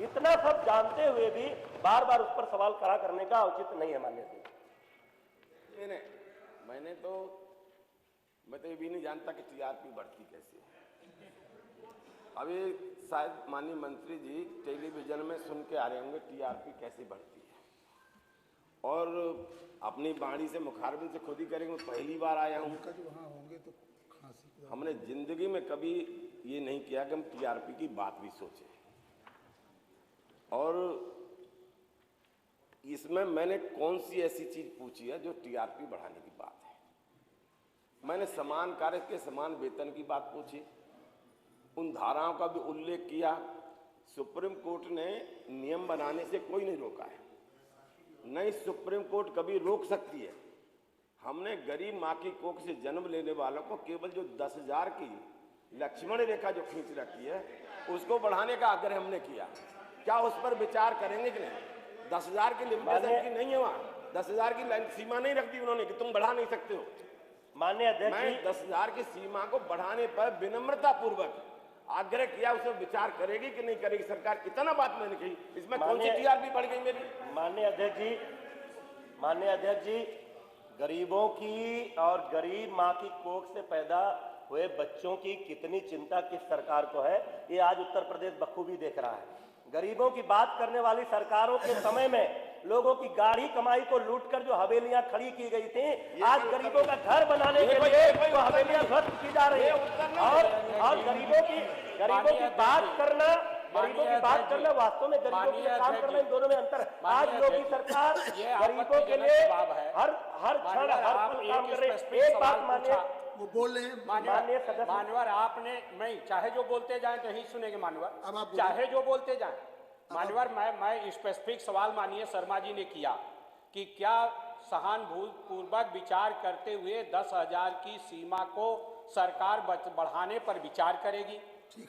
Speaker 10: इतना सब जानते हुए भी बार बार उस पर सवाल खड़ा करने का उचित नहीं है माननीय जी।
Speaker 7: मैं तो ये भी नहीं जानता कि टीआरपी बढ़ती कैसे है। अभी शायद माननीय मंत्री जी टेलीविजन में सुन के आ रहे होंगे टीआरपी कैसे बढ़ती है, और अपनी बाणी से मुखारबिन से खुद ही करेंगे। पहली बार आया हूँ, हमने जिंदगी में कभी ये नहीं किया कि हम टीआरपी की बात भी सोचें। और इसमें मैंने कौन सी ऐसी चीज पूछी है जो टीआरपी बढ़ाने की बात है? मैंने समान कार्य के समान वेतन की बात पूछी, उन धाराओं का भी उल्लेख किया। सुप्रीम कोर्ट ने नियम बनाने से कोई नहीं रोका है, नहीं सुप्रीम कोर्ट कभी रोक सकती है। हमने गरीब माँ की कोख से जन्म लेने वालों को केवल जो 10,000 की लक्ष्मण रेखा जो खींच रखी है उसको बढ़ाने का आग्रह हमने किया। क्या उस पर विचार करेंगे कि नहीं? 10,000 की लिमिटेशन की नहीं है, वहाँ 10,000 की सीमा नहीं रख दी उन्होंने कि तुम बढ़ा नहीं सकते हो।
Speaker 10: माननीय अध्यक्ष,
Speaker 7: मैं 10,000 की सीमा को बढ़ाने पर विनम्रता पूर्वक आग्रह किया, उसे विचार करेगी कि नहीं करेगी सरकार। इतना बात मैंने कही, इसमें कौन सी टीआरपी बढ़ गई मेरी?
Speaker 10: माननीय अध्यक्ष जी, गरीबों की और गरीब माँ की कोख से पैदा हुए बच्चों की कितनी चिंता किस सरकार को है, ये आज उत्तर प्रदेश बखूबी देख रहा है। गरीबों की बात करने वाली सरकारों के समय में लोगों की गाढ़ी कमाई को लूटकर जो हवेलियां खड़ी की गई थी, आज गरीबों का घर बनाने के लिए तो हवेलियां ध्वस्त की जा रही है। और गरीबों की बात करना वास्तव में गरीबों के लिए काम करना, इन दोनों में अंतर है। आज योगी सरकार गरीबों के लिए हर क्षण हर पल काम कर रही है। एक बात मानिए,
Speaker 1: वो बोल रहे हैं
Speaker 10: माननीय सदस्य,
Speaker 9: मान्यवर आपने, मैं चाहे जो बोलते जाए तो ही सुनेंगे मान्यवर, चाहे जो बोलते जाए मान्यवर। मैं स्पेसिफिक सवाल माननीय शर्मा जी ने किया कि क्या सहानुभूतिपूर्वक विचार करते हुए 10,000 की सीमा को सरकार बढ़ाने पर विचार करेगी?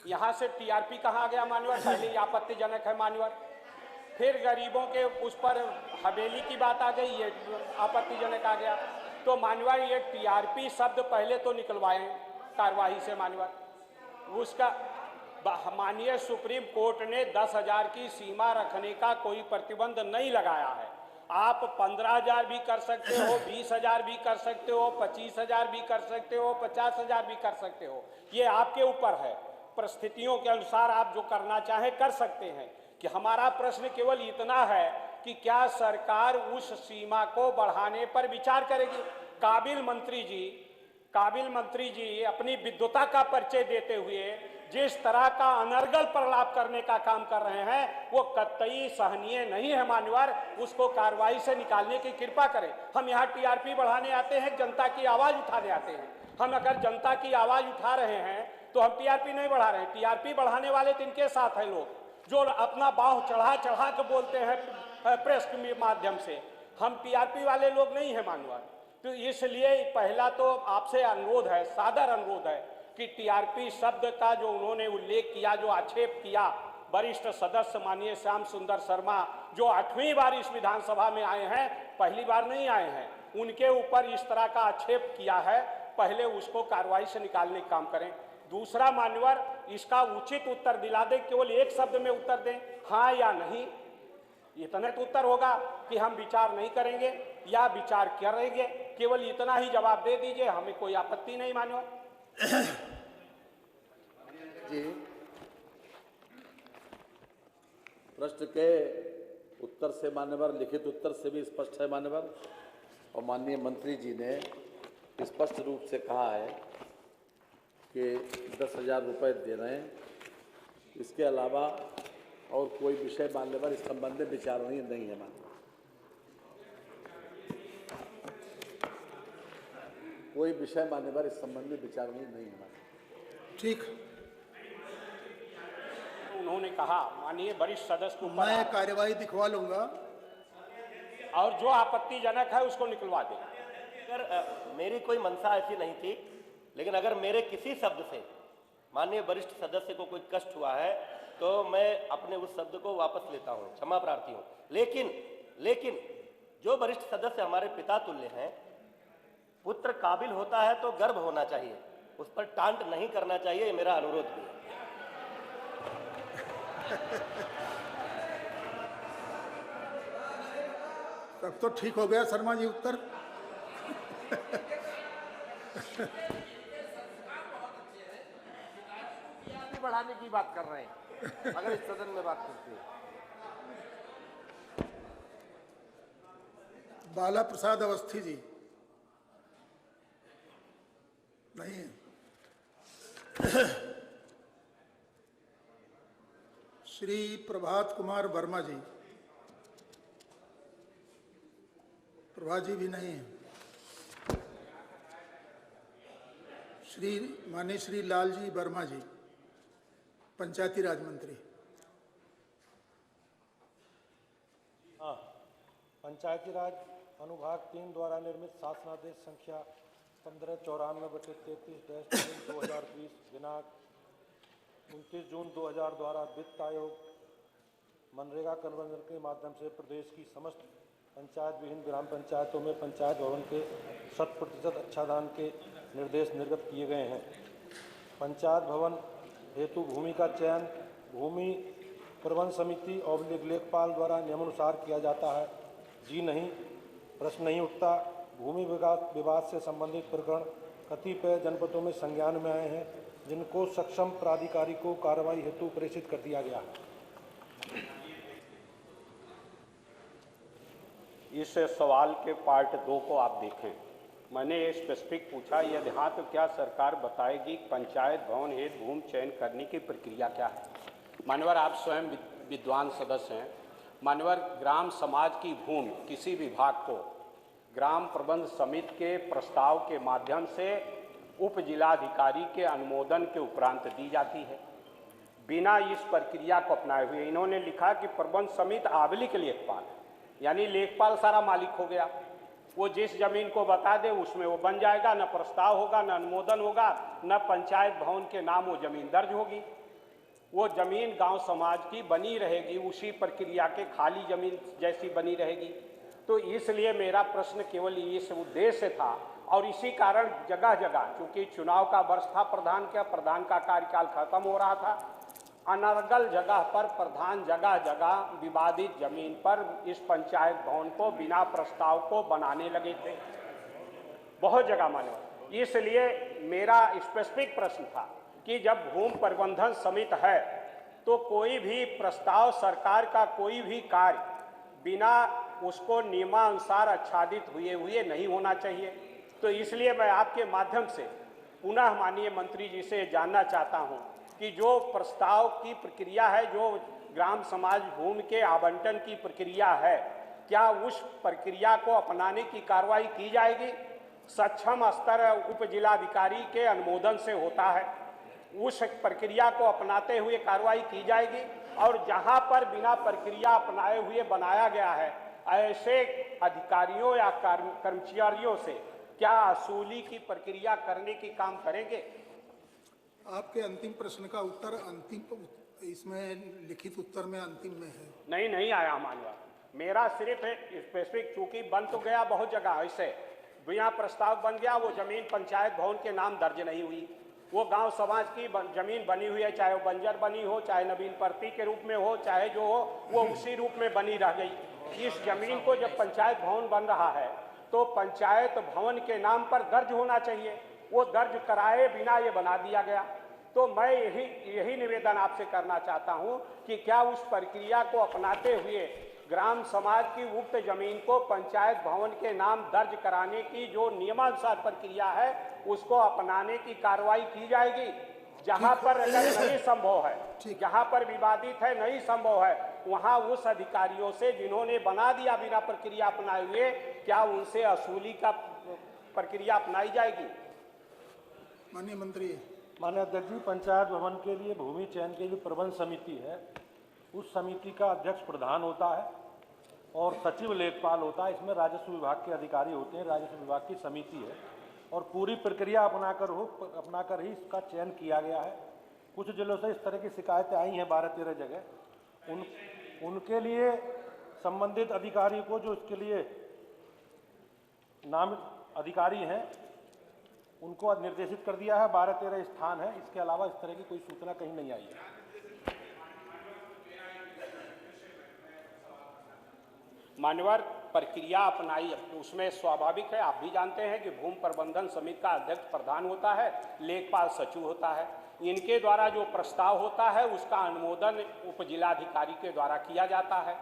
Speaker 9: यहाँ से टीआरपी कहाँ गया मान्यवर? पहले आपत्तिजनक है मान्यवर, फिर गरीबों के उस पर हवेली की बात आ गई, ये आपत्तिजनक आ गया। तो मान्यवर ये टीआरपी शब्द पहले तो निकलवाएं कार्यवाही से मान्यवर। उसका माननीय सुप्रीम कोर्ट ने 10,000 की सीमा रखने का कोई प्रतिबंध नहीं लगाया है। आप 15,000 भी कर सकते हो, 20,000 भी कर सकते हो, 25,000 भी कर सकते हो, 50,000 भी कर सकते हो, ये आपके ऊपर है। परिस्थितियों के अनुसार आप जो करना चाहें कर सकते हैं। कि हमारा प्रश्न केवल इतना है कि क्या सरकार उस सीमा को बढ़ाने पर विचार करेगी? काबिल मंत्री जी अपनी विद्वता का परिचय देते हुए जिस तरह का अनर्गल प्रलाप करने का काम कर रहे हैं वो कतई सहनीय नहीं है मान्यवर। उसको कार्रवाई से निकालने की कृपा करें। हम यहाँ टीआरपी बढ़ाने आते हैं, जनता की आवाज उठाने आते हैं। हम अगर जनता की आवाज उठा रहे हैं तो हम टीआरपी नहीं बढ़ा रहे हैं। टीआरपी बढ़ाने वाले तो इनके साथ है लोग जो अपना बाह चढ़ा के बोलते हैं प्रेस के माध्यम से। हम टीआरपी वाले लोग नहीं है मान्यवर। तो इसलिए पहला तो आपसे अनुरोध है, सादर अनुरोध है कि टीआरपी शब्द का जो उन्होंने उल्लेख किया, जो आक्षेप किया, वरिष्ठ सदस्य माननीय श्याम सुंदर शर्मा जो 8वीं बार इस विधानसभा में आए हैं, पहली बार नहीं आए हैं, उनके ऊपर इस तरह का आक्षेप किया है, पहले उसको कार्रवाई से निकालने का काम करें। दूसरा मान्यवर, इसका उचित उत्तर दिला दें, केवल एक शब्द में उत्तर दें, हाँ या नहीं। इतना तो उत्तर होगा कि हम विचार नहीं करेंगे या विचार करेंगे, केवल इतना ही जवाब दे दीजिए, हमें कोई आपत्ति नहीं मान्यवर।
Speaker 4: जी, प्रश्न के उत्तर से मान्यवर, लिखित उत्तर से भी स्पष्ट है मान्यवर। और माननीय मंत्री जी ने स्पष्ट रूप से कहा है कि 10,000 रुपये दे रहे हैं। इसके अलावा और कोई विषय मान्यवर इस संबंध में विचारणीय नहीं है मान्यवर। कोई विषय मान्यवर इस संबंध में विचारणीय नहीं है मान्यवर।
Speaker 1: ठीक,
Speaker 9: उन्होंने कहा माननीय वरिष्ठ सदस्य को
Speaker 1: मैं कार्यवाही दिखवा लूंगा
Speaker 9: और जो आपत्तिजनक है उसको निकलवा दें।
Speaker 10: अगर मेरी कोई मंशा ऐसी नहीं थी, लेकिन अगर मेरे किसी शब्द से माननीय वरिष्ठ सदस्य को कोई कष्ट हुआ है तो मैं अपने उस शब्द को वापस लेता हूं, क्षमा प्रार्थी हूं। लेकिन जो वरिष्ठ सदस्य हमारे पिता तुल्य हैं, पुत्र काबिल होता है तो गर्व होना चाहिए, उस पर टांट नहीं करना चाहिए, ये मेरा अनुरोध भी है।
Speaker 1: तब तो ठीक हो गया शर्मा जी उत्तर।
Speaker 7: बढ़ाने की बात कर रहे हैं अगर इस सदन में बात करते हैं।
Speaker 1: बाला प्रसाद अवस्थी जी नहीं है। श्री प्रभात कुमार वर्मा जी, प्रभात जी भी नहीं है। माननीय श्री लालजी वर्मा जी, पंचायती राज मंत्री।
Speaker 12: हाँ, पंचायती राज अनुभाग 3 द्वारा निर्मित शासनादेश संख्या 1594/33/2020 दिनांक 29 जून 2000 द्वारा वित्त आयोग मनरेगा कन्वर्जन के माध्यम से प्रदेश की समस्त पंचायत विहीन ग्राम पंचायतों में पंचायत भवन के 100% अच्छादान के निर्देश निर्गत किए गए हैं। पंचायत भवन हेतु भूमि का चयन भूमि प्रबंध समिति और लेखपाल द्वारा नियमानुसार किया जाता है। जी नहीं, प्रश्न नहीं उठता। भूमि विवाद से संबंधित प्रकरण कतिपय जनपदों में संज्ञान में आए हैं, जिनको सक्षम प्राधिकारी को कार्रवाई हेतु प्रेषित कर दिया गया है।
Speaker 9: इस सवाल के पार्ट 2 को आप देखें। मैंने ये स्पेसिफिक पूछा, यदि हाँ तो क्या सरकार बताएगी पंचायत भवन हेतु भूमि चयन करने की प्रक्रिया क्या है। मान्यवर आप स्वयं विद्वान सदस्य हैं। मान्यवर ग्राम समाज की भूमि किसी विभाग को ग्राम प्रबंध समिति के प्रस्ताव के माध्यम से उप जिलाधिकारी के अनुमोदन के उपरांत दी जाती है, बिना इस प्रक्रिया को अपनाए हुए। इन्होंने लिखा कि प्रबंध समिति आबलिक लेखपाल, यानी लेखपाल सारा मालिक हो गया। वो जिस जमीन को बता दे उसमें वो बन जाएगा, न प्रस्ताव होगा, न अनुमोदन होगा, न पंचायत भवन के नाम वो जमीन दर्ज होगी। वो जमीन गांव समाज की बनी रहेगी, उसी प्रक्रिया के खाली जमीन जैसी बनी रहेगी। तो इसलिए मेरा प्रश्न केवल इस उद्देश्य था, और इसी कारण जगह जगह, चूंकि चुनाव का वर्ष था, प्रधान का कार्यकाल खत्म हो रहा था, अनर्गल जगह पर प्रधान जगह जगह विवादित जमीन पर इस पंचायत भवन को बिना प्रस्ताव को बनाने लगे थे, बहुत जगह माने। इसलिए मेरा स्पेसिफिक प्रश्न था कि जब भूमि प्रबंधन समिति है तो कोई भी प्रस्ताव, सरकार का कोई भी कार्य बिना उसको नियमानुसार आच्छादित हुए नहीं होना चाहिए। तो इसलिए मैं आपके माध्यम से पुनः माननीय मंत्री जी से जानना चाहता हूं कि जो प्रस्ताव की प्रक्रिया है, जो ग्राम समाज भूमि के आवंटन की प्रक्रिया है, क्या उस प्रक्रिया को अपनाने की कार्रवाई की जाएगी? सक्षम स्तर उप जिलाधिकारी के अनुमोदन से होता है, उस प्रक्रिया को अपनाते हुए कार्रवाई की जाएगी। और जहां पर बिना प्रक्रिया अपनाए हुए बनाया गया है, ऐसे अधिकारियों या कर्मचारियों से क्या वसूली की प्रक्रिया करने की काम करेंगे?
Speaker 1: आपके अंतिम प्रश्न का उत्तर अंतिम इसमें लिखित उत्तर में अंतिम में है।
Speaker 9: नहीं आया मानवा। मेरा सिर्फ स्पेसिफिक, चूंकि बन तो गया बहुत जगह, ऐसे बिना प्रस्ताव बन गया, वो जमीन पंचायत भवन के नाम दर्ज नहीं हुई। वो गांव समाज की जमीन बनी हुई है, चाहे वो बंजर बनी हो, चाहे नवीन प्रति के रूप में हो, चाहे जो हो, वो उसी रूप में बनी रह गई। इस जमीन को जब पंचायत भवन बन रहा है तो पंचायत भवन के नाम पर दर्ज होना चाहिए, वो दर्ज कराए बिना ये बना दिया गया। तो मैं यही निवेदन आपसे करना चाहता हूं कि क्या उस प्रक्रिया को अपनाते हुए ग्राम समाज की उक्त जमीन को पंचायत भवन के नाम दर्ज कराने की जो नियमानुसार प्रक्रिया है, उसको अपनाने की कार्रवाई की जाएगी। जहां पर अगर नहीं संभव है, जहां पर विवादित है, नहीं संभव है, वहां उस अधिकारियों से जिन्होंने बना दिया बिना प्रक्रिया अपनाए हुए, क्या उनसे वसूली का प्रक्रिया अपनाई जाएगी?
Speaker 1: माननीय मंत्री।
Speaker 12: माननीय अध्यक्ष जी, पंचायत भवन के लिए भूमि चयन के लिए प्रबंध समिति है, उस समिति का अध्यक्ष प्रधान होता है और सचिव लेखपाल होता है। इसमें राजस्व विभाग के अधिकारी होते हैं, राजस्व विभाग की समिति है और पूरी प्रक्रिया अपनाकर ही इसका चयन किया गया है। कुछ जिलों से इस तरह की शिकायतें आई हैं 12-13 जगह। उनके लिए संबंधित अधिकारी को, जो इसके लिए नाम अधिकारी हैं, उनको निर्देशित कर दिया है। 12-13 स्थान है, इसके अलावा इस तरह की कोई सूचना कहीं नहीं आई है।
Speaker 9: मान्यवर प्रक्रिया अपनाई, उसमें स्वाभाविक है, आप भी जानते हैं कि भूमि प्रबंधन समिति का अध्यक्ष प्रधान होता है, लेखपाल सचिव होता है। इनके द्वारा जो प्रस्ताव होता है उसका अनुमोदन उप जिलाधिकारी के द्वारा किया जाता है,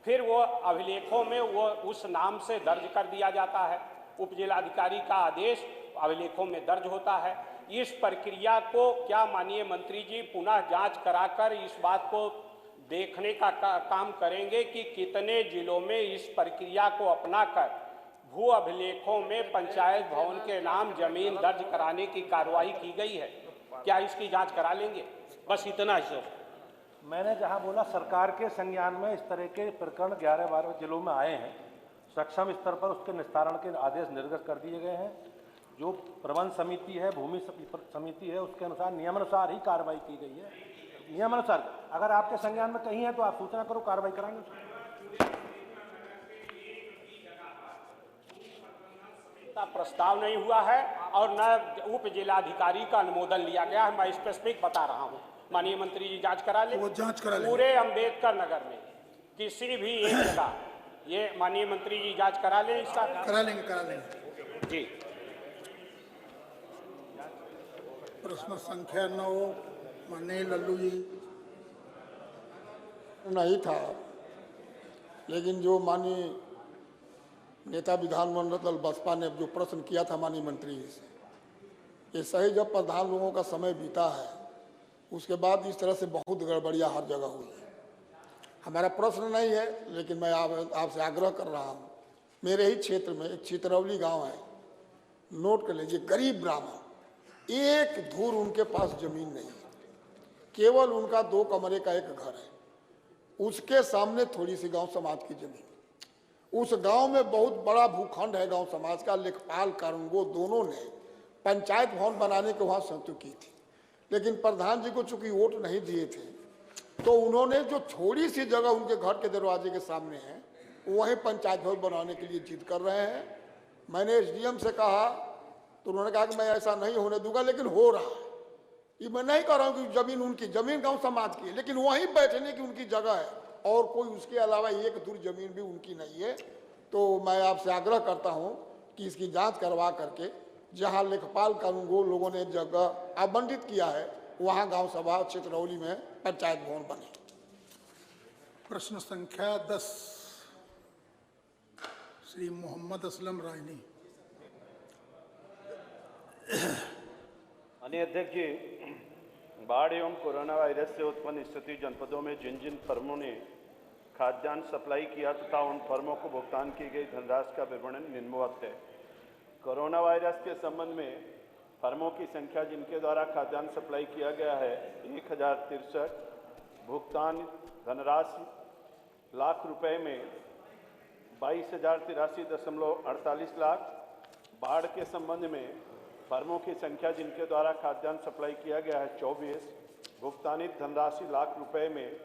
Speaker 9: फिर वो अभिलेखों में वो उस नाम से दर्ज कर दिया जाता है। उप जिलाधिकारी का आदेश अभिलेखों में दर्ज होता है। इस प्रक्रिया को क्या माननीय मंत्री जी पुनः जांच कराकर इस बात को देखने का काम करेंगे कि कितने जिलों में इस प्रक्रिया को अपनाकर भू अभिलेखों में पंचायत भवन के नाम जमीन दर्ज कराने की कार्रवाई की गई है? क्या इसकी जांच करा लेंगे? बस इतना ही सर।
Speaker 12: मैंने जहां बोला सरकार के संज्ञान में इस तरह के प्रकरण 11-12 जिलों में आए हैं, सक्षम स्तर पर उसके निस्तारण के आदेश निर्गत कर दिए गए हैं। जो प्रबंध समिति है, भूमि समिति है, उसके अनुसार नियमानुसार ही कार्रवाई की गई है। नियमानुसार अगर आपके संज्ञान में कहीं है तो आप सूचना करो, कार्रवाई कराएंगे।
Speaker 9: प्रस्ताव नहीं हुआ है और न उप जिलाधिकारी का अनुमोदन लिया गया है। मैं स्पेसिफिक बता रहा हूँ, माननीय मंत्री जी जांच करा ले।
Speaker 1: वो जांच करा ले।
Speaker 9: पूरे अंबेडकर नगर में किसी भी एक जगह ये माननीय मंत्री जी जांच करा ले, इसका
Speaker 1: करा लेंगे
Speaker 9: जी।
Speaker 1: प्रश्न संख्या 9 माननीय लल्लू जी।
Speaker 6: नहीं था, लेकिन जो माननीय नेता विधानमंडल दल बसपा ने जो प्रश्न किया था माननीय मंत्री जी से, ये सही जब प्रधान लोगों का समय बीता है उसके बाद इस तरह से बहुत गड़बड़ियाँ हर जगह हुई है। हमारा प्रश्न नहीं है, लेकिन मैं आपसे आग्रह कर रहा हूँ। मेरे ही क्षेत्र में एक चितरौली गांव है, नोट कर लीजिए, गरीब ब्राह्मण, एक धूर उनके पास जमीन नहीं है, केवल उनका 2 कमरे का एक घर है, उसके सामने थोड़ी सी गांव समाज की जमीन। उस गांव में बहुत बड़ा भूखंड है गांव समाज का। लेखपाल कानूनगो दोनों ने पंचायत भवन बनाने के वहां सहमति की थी, लेकिन प्रधान जी को चूंकि वोट नहीं दिए थे तो उन्होंने जो थोड़ी सी जगह उनके घर के दरवाजे के सामने है वहीं पंचायत भवन बनाने के लिए जिद कर रहे हैं। मैंने एसडीएम से कहा तो उन्होंने कहा कि मैं ऐसा नहीं होने दूंगा, लेकिन हो रहा है। ये मैं नहीं कह रहा हूँ कि जमीन उनकी, जमीन गांव समाज की है, लेकिन वहीं बैठने की उनकी जगह है और कोई उसके अलावा एक दूर जमीन भी उनकी नहीं है। तो मैं आपसे आग्रह करता हूं कि इसकी जांच करवा करके जहां लेखपाल कानूनगो लोगों ने जगह आवंटित किया है वहां गांव सभा चितरौली में पंचायत भवन बने।
Speaker 1: प्रश्न संख्या 10 श्री मोहम्मद असलम रायनी।
Speaker 2: माननीय अध्यक्ष जी, बाढ़ एवं कोरोना वायरस से उत्पन्न स्थिति जनपदों में जिन जिन फर्मों ने खाद्यान्न सप्लाई किया तथा उन फर्मों को भुगतान की गई धनराशि का विवरण निम्नवत है। कोरोना वायरस के संबंध में फर्मों की संख्या जिनके द्वारा खाद्यान्न सप्लाई किया गया है 1063, भुगतान धनराशि लाख रुपए में 22,083.48 लाख। बाढ़ के संबंध में फर्मों की संख्या जिनके द्वारा खाद्यान्न सप्लाई किया गया है 24, भुगतानित धनराशि लाख रुपए में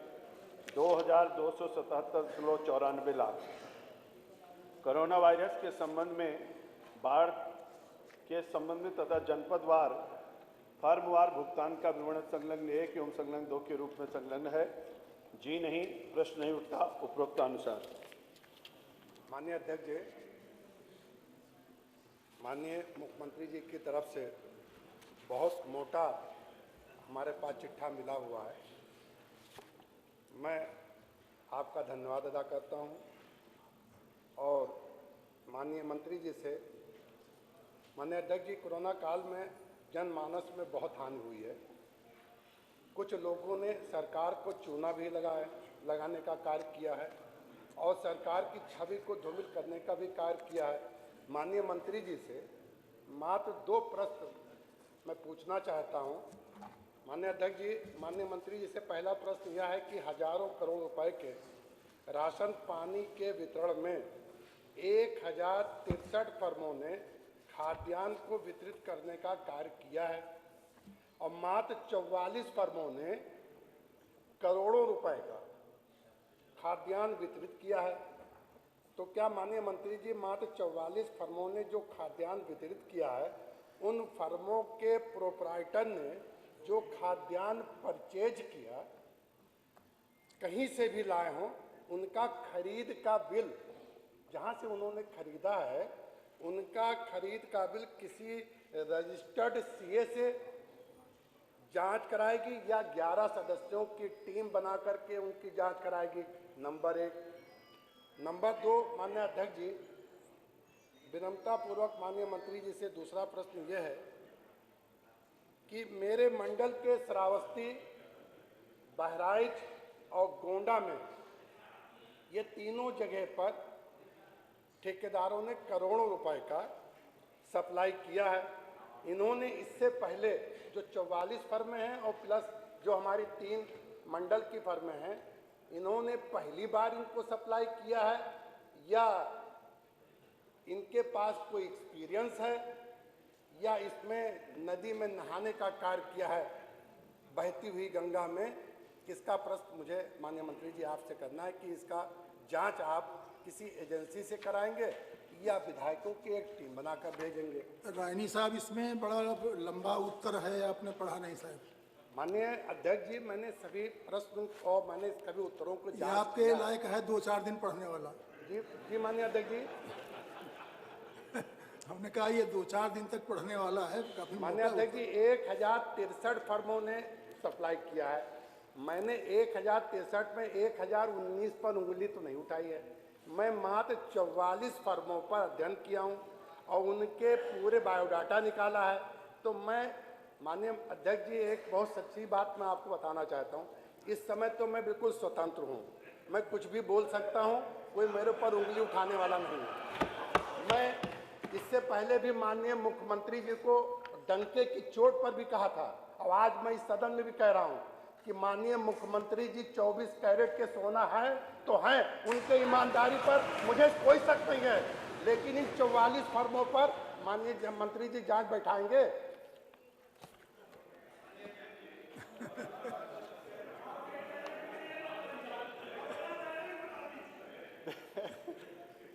Speaker 2: 2,277.94 लाख। कोरोना वायरस के संबंध में बाढ़ के संबंध में तथा जनपदवार फर्मवार भुगतान का विवरण संलग्न 1 एवं संलग्न 2 के रूप में संलग्न है। जी नहीं, प्रश्न नहीं उठता उपरोक्त अनुसार।
Speaker 13: माननीय अध्यक्ष जी, माननीय मुख्यमंत्री जी की तरफ से बहुत मोटा हमारे पास चिट्ठा मिला हुआ है। मैं आपका धन्यवाद अदा करता हूं और माननीय मंत्री जी से, माननीय अध्यक्ष जी, कोरोना काल में जनमानस में बहुत हानि हुई है। कुछ लोगों ने सरकार को चूना भी लगाने का कार्य किया है और सरकार की छवि को धूमिल करने का भी कार्य किया है। माननीय मंत्री जी से मात्र 2 प्रश्न मैं पूछना चाहता हूं। माननीय अध्यक्ष जी, माननीय मंत्री जी से पहला प्रश्न यह है कि हजारों करोड़ रुपए के राशन पानी के वितरण में 1063 फर्मों ने खाद्यान्न को वितरित करने का कार्य किया है। और मात्र 44 फर्मों ने करोड़ों रुपए का खाद्यान्न वितरित किया है। तो क्या माननीय मंत्री जी, मात्र 44 फर्मों ने जो खाद्यान्न वितरित किया है, उन फर्मों के प्रोप्राइटर ने जो खाद्यान्न परचेज किया, कहीं से भी लाए हों, उनका खरीद का बिल, जहां से उन्होंने खरीदा है, उनका खरीद का बिल किसी रजिस्टर्ड सीए से जांच कराएगी या 11 सदस्यों की टीम बना करके उनकी जांच कराएगी? नंबर 1। नंबर 2, माननीय अध्यक्ष जी, विनम्रता पूर्वक माननीय मंत्री जी से दूसरा प्रश्न यह है कि मेरे मंडल के श्रावस्ती, बहराइच और गोंडा में ये तीनों जगह पर ठेकेदारों ने करोड़ों रुपए का सप्लाई किया है। इन्होंने इससे पहले जो 44 फर्में हैं और प्लस जो हमारी 3 मंडल की फर्में हैं, इन्होंने पहली बार इनको सप्लाई किया है या इनके पास कोई एक्सपीरियंस है या इसमें नदी में नहाने का कार्य किया है बहती हुई गंगा में? किसका प्रश्न मुझे माननीय मंत्री जी आपसे करना है कि इसका जांच आप किसी एजेंसी से कराएंगे या विधायकों की एक टीम बनाकर भेजेंगे?
Speaker 1: रायनी साहब, इसमें बड़ा लंबा उत्तर है, आपने पढ़ा नहीं साहब।
Speaker 13: माननीय अध्यक्ष जी, मैंने सभी प्रश्न और मैंने सभी उत्तरों को
Speaker 1: ये आपके लायक है 2-4 दिन पढ़ने वाला।
Speaker 13: जी माननीय अध्यक्ष जी,
Speaker 1: हमने कहा ये 2-4 दिन तक पढ़ने वाला है। काफी
Speaker 13: माननीय अध्यक्ष जी, 1063 फर्मों ने सप्लाई किया है। मैंने 1063 में 1019 पर उंगली तो नहीं उठाई है। मैं मात्र 44 फर्मों पर अध्ययन किया हूं और उनके पूरे बायोडाटा निकाला है। तो मैं माननीय अध्यक्ष जी, एक बहुत सच्ची बात मैं आपको बताना चाहता हूं। इस समय तो मैं बिल्कुल स्वतंत्र हूं, मैं कुछ भी बोल सकता हूं, कोई मेरे ऊपर उंगली उठाने वाला नहीं है। मैं इससे पहले भी माननीय मुख्यमंत्री जी को डंके की चोट पर भी कहा था और आज मैं इस सदन में भी कह रहा हूं कि माननीय मुख्यमंत्री जी 24 कैरेट के सोना है तो हैं, उनके ईमानदारी पर मुझे कोई शक नहीं है, लेकिन इन 44 फर्मों पर माननीय मंत्री जी जांच बैठाएंगे?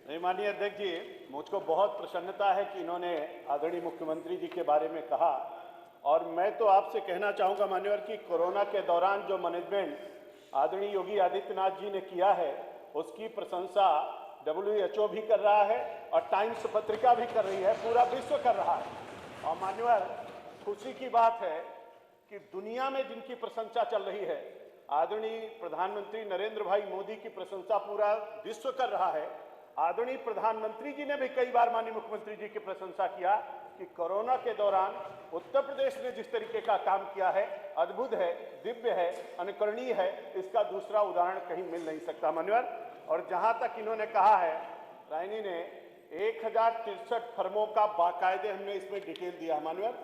Speaker 2: नहीं माननीय अध्यक्ष जी, मुझको बहुत प्रसन्नता है कि इन्होंने आदरणीय मुख्यमंत्री जी के बारे में कहा और मैं तो आपसे कहना चाहूँगा मान्यवर कि कोरोना के दौरान जो मैनेजमेंट आदरणीय योगी आदित्यनाथ जी ने किया है उसकी प्रशंसा WHO भी कर रहा है और टाइम्स पत्रिका भी कर रही है, पूरा विश्व कर रहा है। और मान्यवर, खुशी की बात है कि दुनिया में जिनकी प्रशंसा चल रही है, आदरणीय प्रधानमंत्री नरेंद्र भाई मोदी की प्रशंसा पूरा विश्व कर रहा है। आदरणीय प्रधानमंत्री जी ने भी कई बार माननीय मुख्यमंत्री जी की प्रशंसा किया कि कोरोना के दौरान उत्तर प्रदेश ने जिस तरीके का काम किया है, अद्भुत है, दिव्य है, अनुकरणीय है, इसका दूसरा उदाहरण कहीं मिल नहीं सकता मान्यवर। और जहां तक इन्होंने कहा है, रायनी ने 1063 फर्मों का बाकायदे हमने इसमें डिटेल दिया मान्यवर,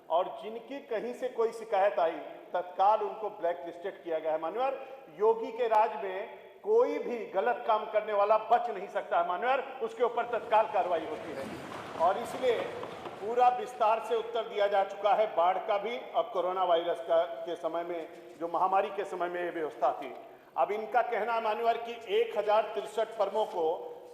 Speaker 2: और जिनकी कहीं से कोई शिकायत आई तत्काल उनको ब्लैक लिस्टेड किया गया है मान्यवर। योगी के राज में कोई भी गलत काम करने वाला बच नहीं सकता है मान्यवर, उसके ऊपर तत्काल कार्रवाई होती है। और इसलिए पूरा विस्तार से उत्तर दिया जा चुका है, बाढ़ का भी, अब कोरोना वायरस का के समय में, जो महामारी के समय में ये व्यवस्था थी। अब इनका कहना मान्यवर कि 1063 फर्मों को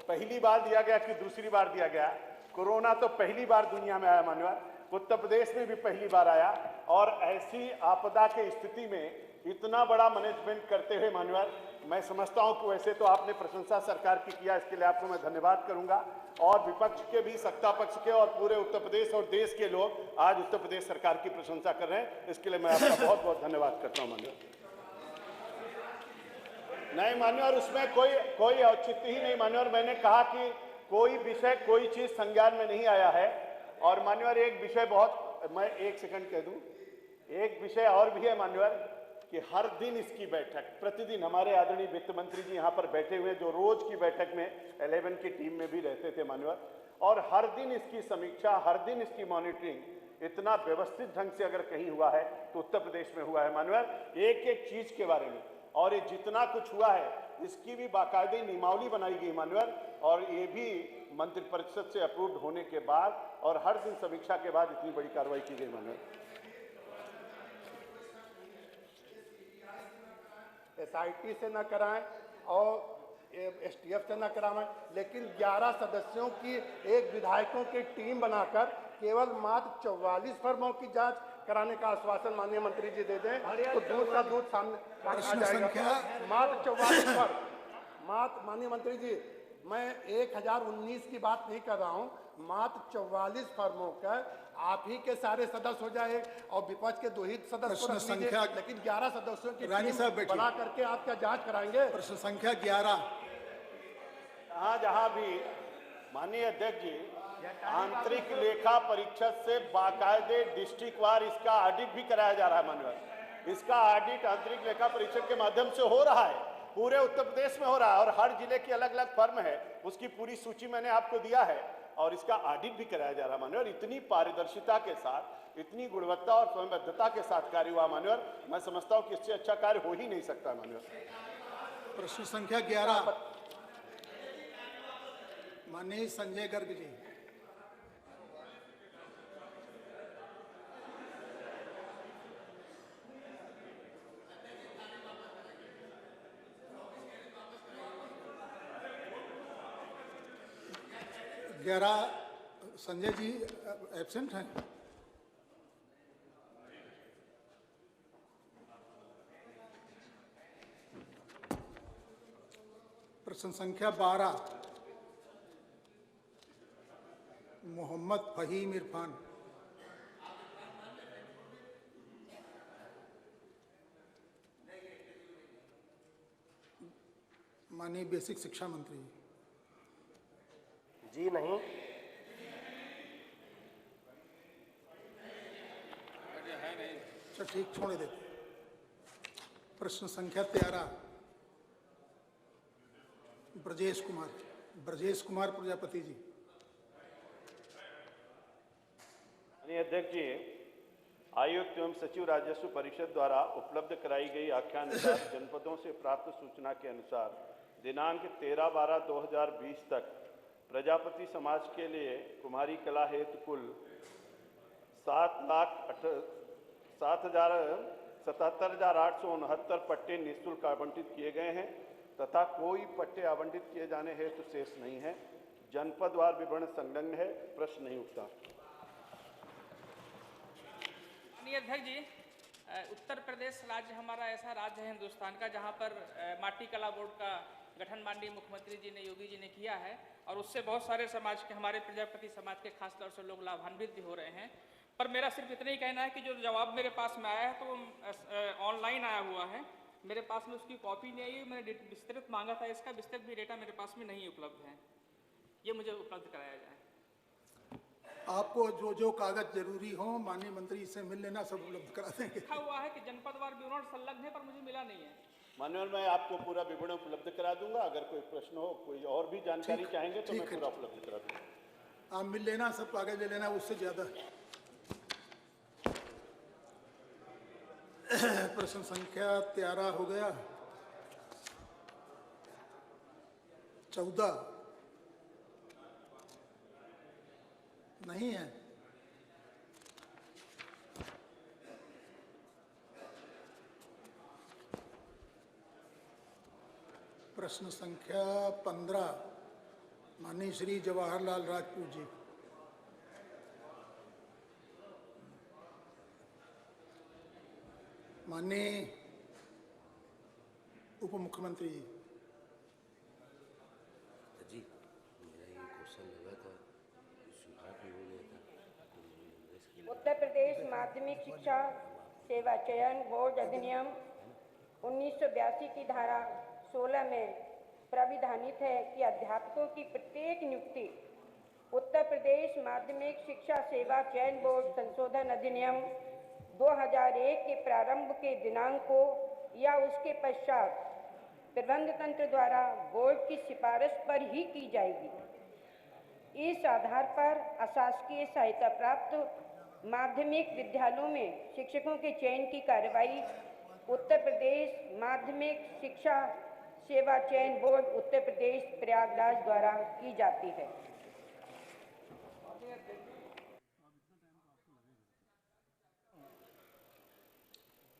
Speaker 2: पहली बार दिया गया कि दूसरी बार दिया गया। कोरोना तो पहली बार दुनिया में आया मान्यवर, उत्तर प्रदेश में भी पहली बार आया, और ऐसी आपदा के स्थिति में इतना बड़ा मैनेजमेंट करते हुए मान्यवर, मैं समझता हूं कि वैसे तो आपने प्रशंसा सरकार की किया, इसके लिए आपको मैं धन्यवाद करूंगा। और विपक्ष के भी, सत्ता पक्ष के और पूरे उत्तर प्रदेश और देश के लोग आज उत्तर प्रदेश सरकार की प्रशंसा कर रहे हैं, इसके लिए मैं आपका बहुत बहुत धन्यवाद करता हूं मान्यवर। नहीं मान्यवर, उसमें कोई औचित्य ही नहीं मान्यवर। मैंने कहा कि कोई विषय, कोई चीज संज्ञान में नहीं आया है। और मान्यवर एक विषय बहुत, मैं एक सेकंड कह दूं, एक विषय और भी है मान्यवर कि हर दिन इसकी बैठक, प्रतिदिन हमारे आदरणीय वित्त मंत्री जी यहाँ पर बैठे हुए, जो रोज की बैठक में 11 की टीम में भी रहते थे मान्यवर, और हर दिन इसकी समीक्षा, हर दिन इसकी मॉनिटरिंग इतना व्यवस्थित ढंग से अगर कहीं हुआ है तो उत्तर प्रदेश में हुआ है मान्यवर, एक एक चीज के बारे में। और ये जितना कुछ हुआ है इसकी भी बाकायदे नियमावली बनाई गई मान्यवर, और ये भी मंत्रिपरिषद से अप्रूव्ड होने के बाद और हर दिन समीक्षा के बाद इतनी बड़ी कार्रवाई की गई मान्यवर।
Speaker 13: SIT से न कराएं और STF से न कराएं, लेकिन 11 सदस्यों की एक विधायकों की टीम बनाकर केवल मात्र 44 फर्मों की जांच कराने का आश्वासन माननीय मंत्री जी दे दें तो दूध का दूध सामने आ जाएगा। मात्र 44 फर्म, मात्र माननीय मंत्री जी, मैं 1019 की बात नहीं कर रहा हूं, मात्र 44 फर्मों का आप ही के सारे सदस्य हो जाए और विपक्ष के 2 ही सदस्य को रख लीजिए, लेकिन 11 सदस्यों की टीम बना करके आप क्या जांच कराएंगे?
Speaker 1: प्रश्न संख्या 11।
Speaker 2: जहां भी माननीय अध्यक्ष जी आंतरिक लेखा परीक्षक से बाकायदे डिस्ट्रिक्ट वार इसका ऑडिट भी कराया जा रहा है। माननीय, इसका ऑडिट आंतरिक लेखा परीक्षक के माध्यम से हो रहा है, पूरे उत्तर प्रदेश में हो रहा है और हर जिले की अलग अलग फर्म है, उसकी पूरी सूची मैंने आपको दिया है और इसका ऑडिट भी कराया जा रहा है। माननीय, और इतनी पारदर्शिता के साथ, इतनी गुणवत्ता और स्वयंबद्धता के साथ कार्य हुआ। माननीय, मैं समझता हूं कि इससे अच्छा कार्य हो ही नहीं सकता। माननीय,
Speaker 1: प्रश्न संख्या 11 माननीय संजय गर्ग जी। संजय जी एब्सेंट हैं। प्रश्न संख्या 12 मोहम्मद फहीम इरफान। माननीय बेसिक शिक्षा मंत्री
Speaker 10: जी। नहीं,
Speaker 1: अच्छा ठीक, छोड़ देते। प्रश्न संख्या 13 ब्रजेश कुमार प्रजापति जी।
Speaker 2: अध्यक्ष जी, आयुक्त एवं सचिव राजस्व परिषद द्वारा उपलब्ध कराई गई आख्यानुसार जनपदों से प्राप्त सूचना के अनुसार दिनांक 13/12/2020 तक प्रजापति समाज के लिए कुमारी कला हेतु कुल 7,77,869 पट्टे निःशुल्क आवंटित किए गए हैं तथा कोई पट्टे आवंटित किए जाने हेतु शेष नहीं है। जनपदवार विवरण संलग्न है, प्रश्न नहीं उठता।
Speaker 14: अध्यक्ष जी, उत्तर प्रदेश राज्य हमारा ऐसा राज्य है हिंदुस्तान का जहां पर माटी कला बोर्ड का गठन माननीय मुख्यमंत्री जी ने, योगी जी ने किया है और उससे बहुत सारे समाज के, हमारे प्रजापति समाज के खास तौर से लोग लाभान्वित भी हो रहे हैं। पर मेरा सिर्फ इतना ही कहना है कि जो जवाब मेरे पास में आया है तो ऑनलाइन आया हुआ है, मेरे पास में उसकी कॉपी नहीं आई। मैंने विस्तृत मांगा था, इसका विस्तृत भी डेटा मेरे पास में नहीं उपलब्ध है, ये मुझे उपलब्ध कराया जाए।
Speaker 1: आपको जो जो कागज जरूरी हो माननीय मंत्री से मिल लेना, सब उपलब्ध करा देंगे।
Speaker 14: लिखा हुआ है कि जनपदवार विवरण संलग्न है, पर मुझे मिला नहीं है।
Speaker 2: माननीय, मैं आपको पूरा विवरण उपलब्ध करा दूंगा। अगर कोई प्रश्न हो, कोई और भी जानकारी चाहेंगे तो मैं पूरा उपलब्ध करा दूंगा।
Speaker 1: आप मिल लेना, सब कागज ले लेना, उससे ज्यादा। प्रश्न संख्या 13 हो गया। 14 नहीं है। प्रश्न संख्या 15 माननीय श्री जवाहरलाल राजपूत जी। माननीय उप मुख्यमंत्री जी।
Speaker 15: जी, मेरा ये क्वेश्चन लगा था, सुधार भी हो गया था।
Speaker 16: उत्तर प्रदेश माध्यमिक शिक्षा सेवा चयन बोर्ड अधिनियम 1982 की धारा 16 में प्राविधानित है कि अध्यापकों की प्रत्येक नियुक्ति उत्तर प्रदेश माध्यमिक शिक्षा सेवा चयन बोर्ड संशोधन अधिनियम 2001 के प्रारंभ के दिनांक को या उसके पश्चात प्रबंध तंत्र द्वारा बोर्ड की सिफारिश पर ही की जाएगी। इस आधार पर अशासकीय सहायता प्राप्त माध्यमिक विद्यालयों में शिक्षकों के चयन की कार्रवाई उत्तर प्रदेश माध्यमिक शिक्षा सेवा चयन बोर्ड उत्तर प्रदेश प्रयागराज द्वारा की जाती है।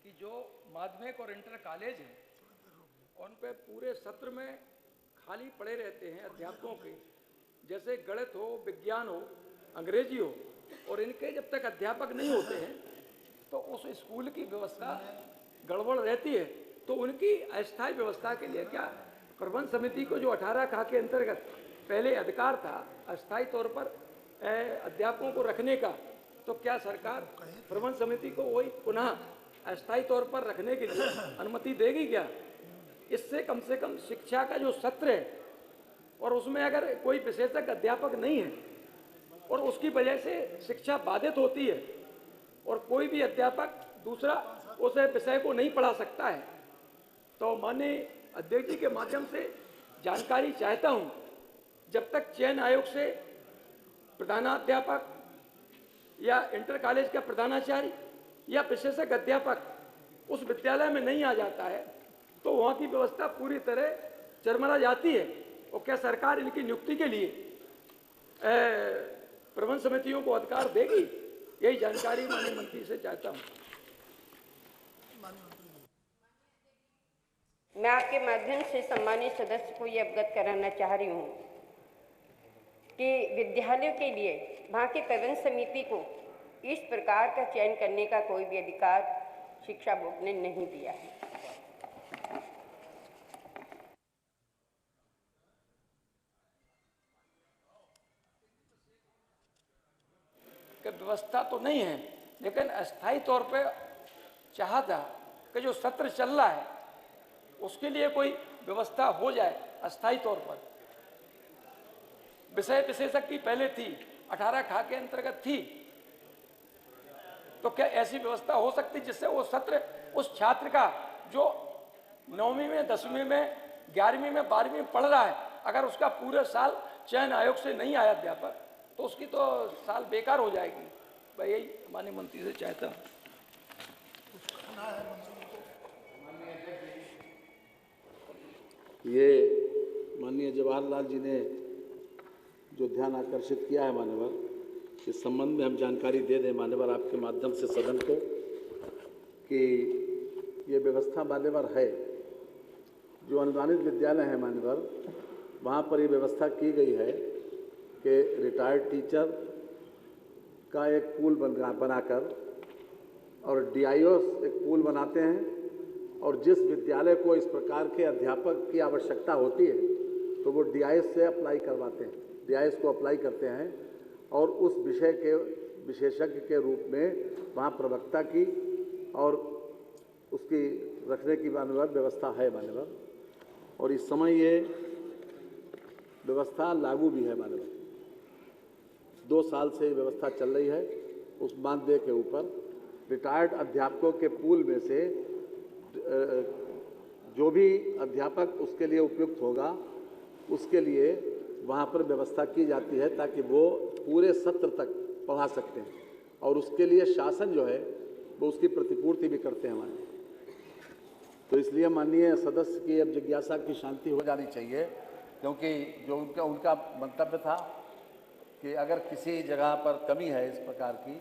Speaker 17: कि जो माध्यमिक और इंटर कॉलेज है उन पे पूरे सत्र में खाली पड़े रहते हैं अध्यापकों के, जैसे गणित हो, विज्ञान हो, अंग्रेजी हो, और इनके जब तक अध्यापक नहीं होते हैं तो उस स्कूल की व्यवस्था गड़बड़ रहती है। तो उनकी अस्थायी व्यवस्था के लिए क्या प्रबंध समिति को जो 18 खा के अंतर्गत पहले अधिकार था अस्थायी तौर पर अध्यापकों को रखने का, तो क्या सरकार प्रबंध समिति को वही पुनः अस्थायी तौर पर रखने के लिए अनुमति देगी क्या? इससे कम से कम शिक्षा का जो सत्र है और उसमें अगर कोई विशेषज्ञ अध्यापक नहीं है और उसकी वजह से शिक्षा बाधित होती है और कोई भी अध्यापक दूसरा उस विषय को नहीं पढ़ा सकता है, तो माननीय अध्यक्ष जी के माध्यम से जानकारी चाहता हूं, जब तक चयन आयोग से प्रधानाध्यापक या इंटर कॉलेज का प्रधानाचार्य या विशेषज्ञ अध्यापक उस विद्यालय में नहीं आ जाता है तो वहाँ की व्यवस्था पूरी तरह चरमरा जाती है। और क्या सरकार इनकी नियुक्ति के लिए प्रबंध समितियों को अधिकार देगी? यही जानकारी माननीय मंत्री से चाहता हूँ।
Speaker 16: मैं आपके माध्यम से सम्मानित सदस्य को ये अवगत कराना चाह रही हूँ कि विद्यालयों के लिए वहाँ की प्रबंध समिति को इस प्रकार का चयन करने का कोई भी अधिकार शिक्षा बोर्ड ने नहीं दिया है।
Speaker 17: व्यवस्था तो नहीं है, लेकिन अस्थायी तौर पे चाहा था कि जो सत्र चल रहा है उसके लिए कोई व्यवस्था हो जाए अस्थायी तौर पर। विषय विशेषज्ञ की पहले थी, 18 खा के अंतर्गत थी, तो क्या ऐसी व्यवस्था हो सकती जिससे वो सत्र उस छात्र का जो 9वीं में, 10वीं में, 11वीं में, 12वीं में पढ़ रहा है, अगर उसका पूरे साल चयन आयोग से नहीं आया अध्यापक तो उसकी तो साल बेकार हो जाएगी। मैं यही माननीय मंत्री से चाहता हूँ।
Speaker 4: ये माननीय जवाहरलाल जी ने जो ध्यान आकर्षित किया है मान्यवर, इस संबंध में हम जानकारी दे दें मान्यवर आपके माध्यम से सदन को कि ये व्यवस्था मान्यवर है, जो अनुदानित विद्यालय है मान्यवर, वहाँ पर ये व्यवस्था की गई है कि रिटायर्ड टीचर का एक पूल बनाकर और डीआईओस एक पूल बनाते हैं और जिस विद्यालय को इस प्रकार के अध्यापक की आवश्यकता होती है तो वो डीआईएस से अप्लाई करवाते हैं, डीआईएस को अप्लाई करते हैं और उस विषय के विशेषज्ञ के रूप में वहाँ प्रवक्ता की और उसकी रखने की मान्यवर व्यवस्था है मान्यवर, और इस समय ये व्यवस्था लागू भी है मान्यवर। 2 साल से ये व्यवस्था चल रही है। उस मानदेय के ऊपर रिटायर्ड अध्यापकों के पूल में से जो भी अध्यापक उसके लिए उपयुक्त होगा उसके लिए वहाँ पर व्यवस्था की जाती है ताकि वो पूरे सत्र तक पढ़ा सकते हैं और उसके लिए शासन जो है वो उसकी प्रतिपूर्ति भी करते हैं हमारे। तो इसलिए माननीय सदस्य की अब जिज्ञासा की शांति हो जानी चाहिए, क्योंकि जो उनका मंतव्य था कि अगर किसी जगह पर कमी है इस प्रकार की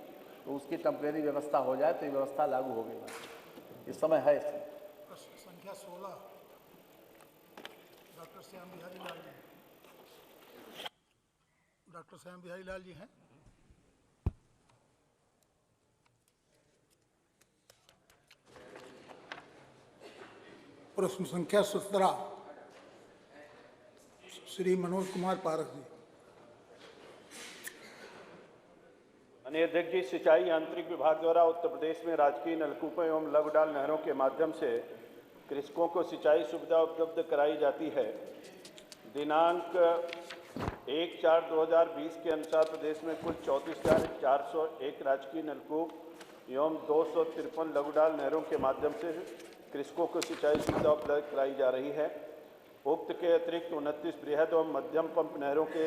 Speaker 4: तो उसकी टेम्परेरी व्यवस्था हो जाए तो ये व्यवस्था लागू हो गई। इस समय है इसमें
Speaker 1: संख्या 16 डॉक्टर श्याम बिहारी लाल जी, डॉक्टर श्याम बिहारी लाल जी हैं। प्रश्न संख्या 17 श्री मनोज कुमार पारस जी।
Speaker 2: माननीय अध्यक्ष जी, सिंचाई यांत्रिक विभाग द्वारा उत्तर प्रदेश में राजकीय नलकूपों एवं लघु डाल नहरों के माध्यम से कृषकों को सिंचाई सुविधा उपलब्ध कराई जाती है। दिनांक 1/4/2020 के अनुसार प्रदेश में कुल 34,401 राजकीय नलकूप एवं 253 लघु डाल नहरों के माध्यम से कृषकों को सिंचाई सुविधा उपलब्ध कराई जा रही है। उक्त के अतिरिक्त 29 बृहद एवं मध्यम पंप नहरों के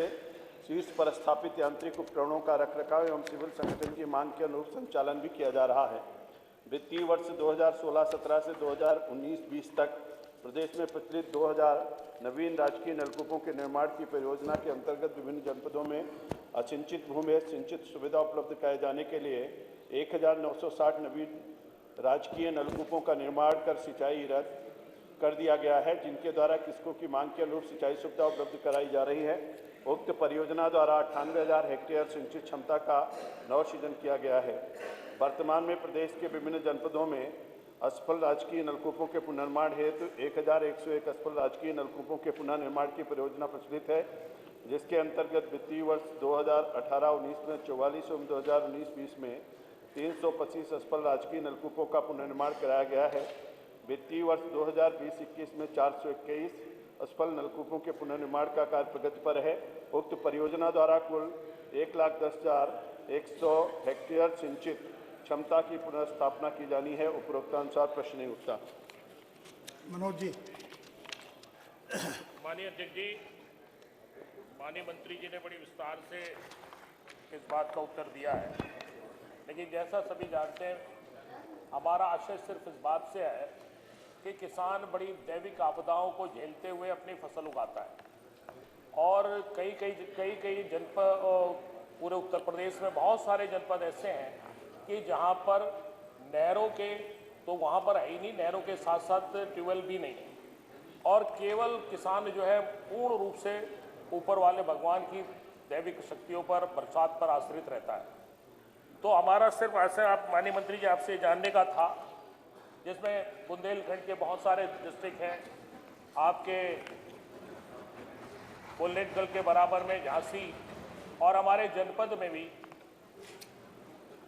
Speaker 2: शीर्ष पर स्थापित यांत्रिक उपकरणों का रखरखाव एवं सिविल संगठन की मांग के अनुरूप संचालन भी किया जा रहा है। वित्तीय वर्ष 2016-17 से 2019-20 तक प्रदेश में प्रचलित 2000 नवीन राजकीय नलकूपों के निर्माण की परियोजना के अंतर्गत विभिन्न जनपदों में असिंचित भूमि सिंचित सुविधा उपलब्ध कराए जाने के लिए 1960 नवीन राजकीय नलकूपों का निर्माण कर सिंचाई रथ कर दिया गया है, जिनके द्वारा किसानों की मांग के अनुरूप सिंचाई सुविधा उपलब्ध कराई जा रही है। उक्त परियोजना द्वारा 98,000 हेक्टेयर सिंचित क्षमता का नवसृजन किया गया है। वर्तमान में प्रदेश के विभिन्न जनपदों में असफल राजकीय नलकूपों के पुनर्निर्माण हेतु 1101 असफल राजकीय नलकूपों के पुनर्निर्माण की परियोजना प्रचलित है, जिसके अंतर्गत वित्तीय वर्ष 2018-19 में 44 एवं 2019-20 में 325 असफल राजकीय नलकूपों का पुनर्निर्माण कराया गया है। वित्तीय वर्ष 2020-21 में 421 असफल नलकूपों के पुनर्निर्माण का कार्य प्रगति पर है। उक्त परियोजना द्वारा कुल 1,10,100 हेक्टेयर सिंचित क्षमता की पुनर्स्थापना की जानी है। उपरोक्तानुसार प्रश्न नहीं उठता।
Speaker 1: मनोज जी।
Speaker 18: माननीय अध्यक्ष जी, माननीय मंत्री जी ने बड़ी विस्तार से इस बात का उत्तर दिया है, लेकिन जैसा सभी जानते हैं, हमारा आशय सिर्फ इस बात से है कि किसान बड़ी दैविक आपदाओं को झेलते हुए अपनी फसल उगाता है और कई जनपद, पूरे उत्तर प्रदेश में बहुत सारे जनपद ऐसे हैं कि जहाँ पर नहरों के, तो वहाँ पर है ही नहीं, नहरों के साथ साथ ट्यूबवेल भी नहीं है और केवल किसान जो है पूर्ण रूप से ऊपर वाले भगवान की दैविक शक्तियों पर, बरसात पर आश्रित रहता है। तो हमारा सिर्फ ऐसे, आप माननीय मंत्री जी, आपसे जानने का था, जिसमें बुंदेलखंड के बहुत सारे डिस्ट्रिक्ट हैं, आपके बुंदेलखंड के बराबर में झांसी और हमारे जनपद में भी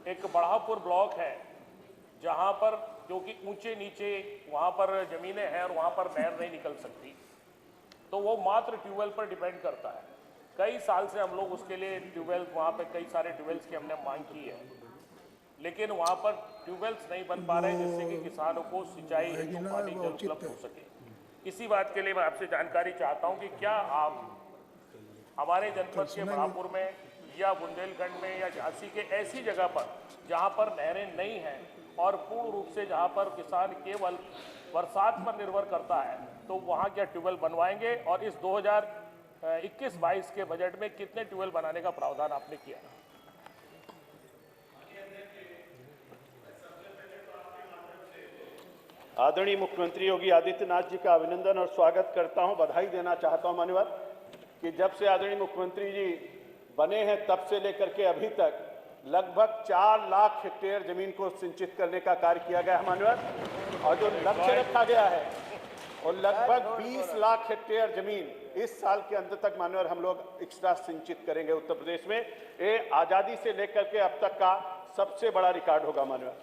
Speaker 18: एक बढ़ापुर ब्लॉक है, जहां पर जो कि ऊंचे नीचे वहां पर ज़मीनें हैं और वहां पर नहर नहीं निकल सकती, तो वो मात्र ट्यूबवेल पर डिपेंड करता है। कई साल से हम लोग उसके लिए ट्यूबवेल, वहाँ पे कई सारे ट्यूबवेल्स की हमने मांग की है, लेकिन वहाँ पर ट्यूबवेल्स नहीं बन पा रहे जिससे कि किसानों को सिंचाई हेतु पानी जल उपलब्ध हो सके। इसी बात के लिए मैं आपसे जानकारी चाहता हूँ कि क्या आप हमारे जनपद के बढ़ापुर में या बुंदेलखंड में या झांसी के ऐसी जगह पर जहाँ पर नहरें नहीं हैं और पूर्ण रूप से जहाँ पर किसान केवल बरसात पर निर्भर करता है, तो वहाँ क्या ट्यूबवेल बनवाएंगे और इस 2021-22 के बजट में कितने ट्यूबवेल बनाने का प्रावधान आपने किया है?
Speaker 2: आदरणीय मुख्यमंत्री योगी आदित्यनाथ जी का अभिनंदन और स्वागत करता हूं, बधाई देना चाहता हूं मान्यवर कि जब से आदरणीय मुख्यमंत्री जी बने हैं तब से लेकर के अभी तक लगभग 4 लाख हेक्टेयर जमीन को सिंचित करने का कार्य किया गया है मान्यवर, और जो लक्ष्य रखा गया है और लगभग 20 लाख हेक्टेयर जमीन इस साल के अंत तक मान्यवर हम लोग एक्स्ट्रा सिंचित करेंगे उत्तर प्रदेश में। ये आज़ादी से लेकर के अब तक का सबसे बड़ा रिकॉर्ड होगा मान्यवर।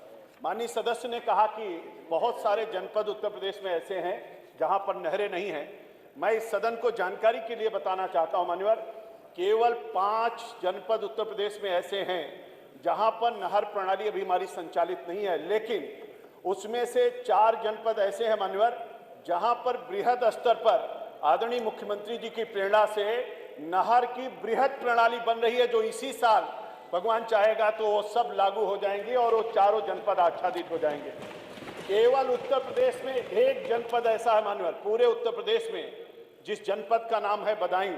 Speaker 2: माननीय सदस्य ने कहा कि बहुत सारे जनपद उत्तर प्रदेश में ऐसे हैं जहां पर नहरें नहीं हैं। मैं इस सदन को जानकारी के लिए बताना चाहता हूं मान्यवर, केवल 5 जनपद उत्तर प्रदेश में ऐसे हैं जहां पर नहर प्रणाली अभी हमारी संचालित नहीं है, लेकिन उसमें से 4 जनपद ऐसे हैं मान्यवर जहां पर बृहद स्तर पर आदरणीय मुख्यमंत्री जी की प्रेरणा से नहर की बृहद प्रणाली बन रही है, जो इसी साल भगवान चाहेगा तो वो सब लागू हो जाएंगे और वो चारों जनपद आच्छादित हो जाएंगे। केवल उत्तर प्रदेश में एक जनपद ऐसा है मान्यवर, पूरे उत्तर प्रदेश में, जिस जनपद का नाम है बदायूं,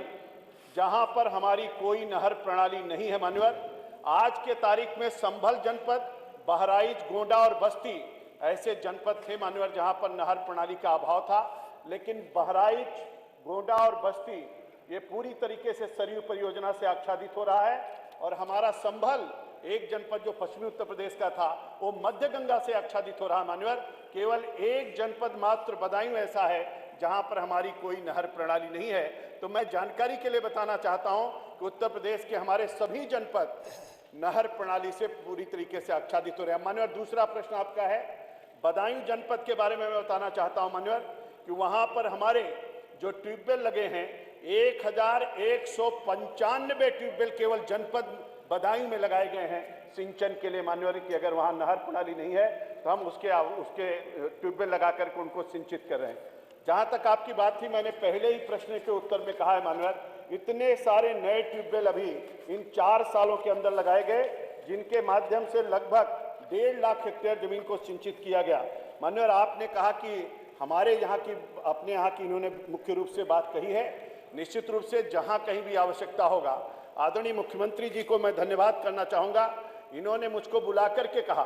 Speaker 2: जहां पर हमारी कोई नहर प्रणाली नहीं है मान्यवर। आज के तारीख में संभल जनपद, बहराइच, गोंडा और बस्ती ऐसे जनपद थे मान्यवर जहां पर नहर प्रणाली का अभाव था, लेकिन बहराइच, गोंडा और बस्ती ये पूरी तरीके से सरयू परियोजना से आच्छादित हो रहा है और हमारा संभल एक जनपद जो पश्चिमी उत्तर प्रदेश का था वो मध्य गंगा से आच्छादित हो रहा है मान्यवर। केवल एक जनपद मात्र बदायूं ऐसा है जहां पर हमारी कोई नहर प्रणाली नहीं है। तो मैं जानकारी के लिए बताना चाहता हूं कि उत्तर प्रदेश के हमारे सभी जनपद नहर प्रणाली से पूरी तरीके से आच्छादित हो रहे हैं मान्यवर। दूसरा प्रश्न आपका है बदायूं जनपद के बारे में मैं बताना चाहता हूं मान्यवर कि वहां पर हमारे जो ट्यूबवेल लगे हैं 1195 ट्यूबवेल केवल जनपद बदायूं में लगाए गए हैं सिंचन के लिए मान्यवर, कि अगर वहां नहर प्रणाली नहीं है तो हम उसके ट्यूबवेल लगा करके उनको सिंचित कर रहे हैं। जहां तक आपकी बात थी, मैंने पहले ही प्रश्न के उत्तर में कहा है मान्यवर, इतने सारे नए ट्यूबवेल अभी इन 4 सालों के अंदर लगाए गए जिनके माध्यम से लगभग 1.5 लाख हेक्टेयर जमीन को सिंचित किया गया मान्यवर। आपने कहा कि हमारे यहाँ की, अपने यहाँ की इन्होंने मुख्य रूप से बात कही है, निश्चित रूप से जहां कहीं भी आवश्यकता होगा आदरणीय मुख्यमंत्री जी को मैं धन्यवाद करना चाहूँगा। इन्होंने मुझको बुला करके कहा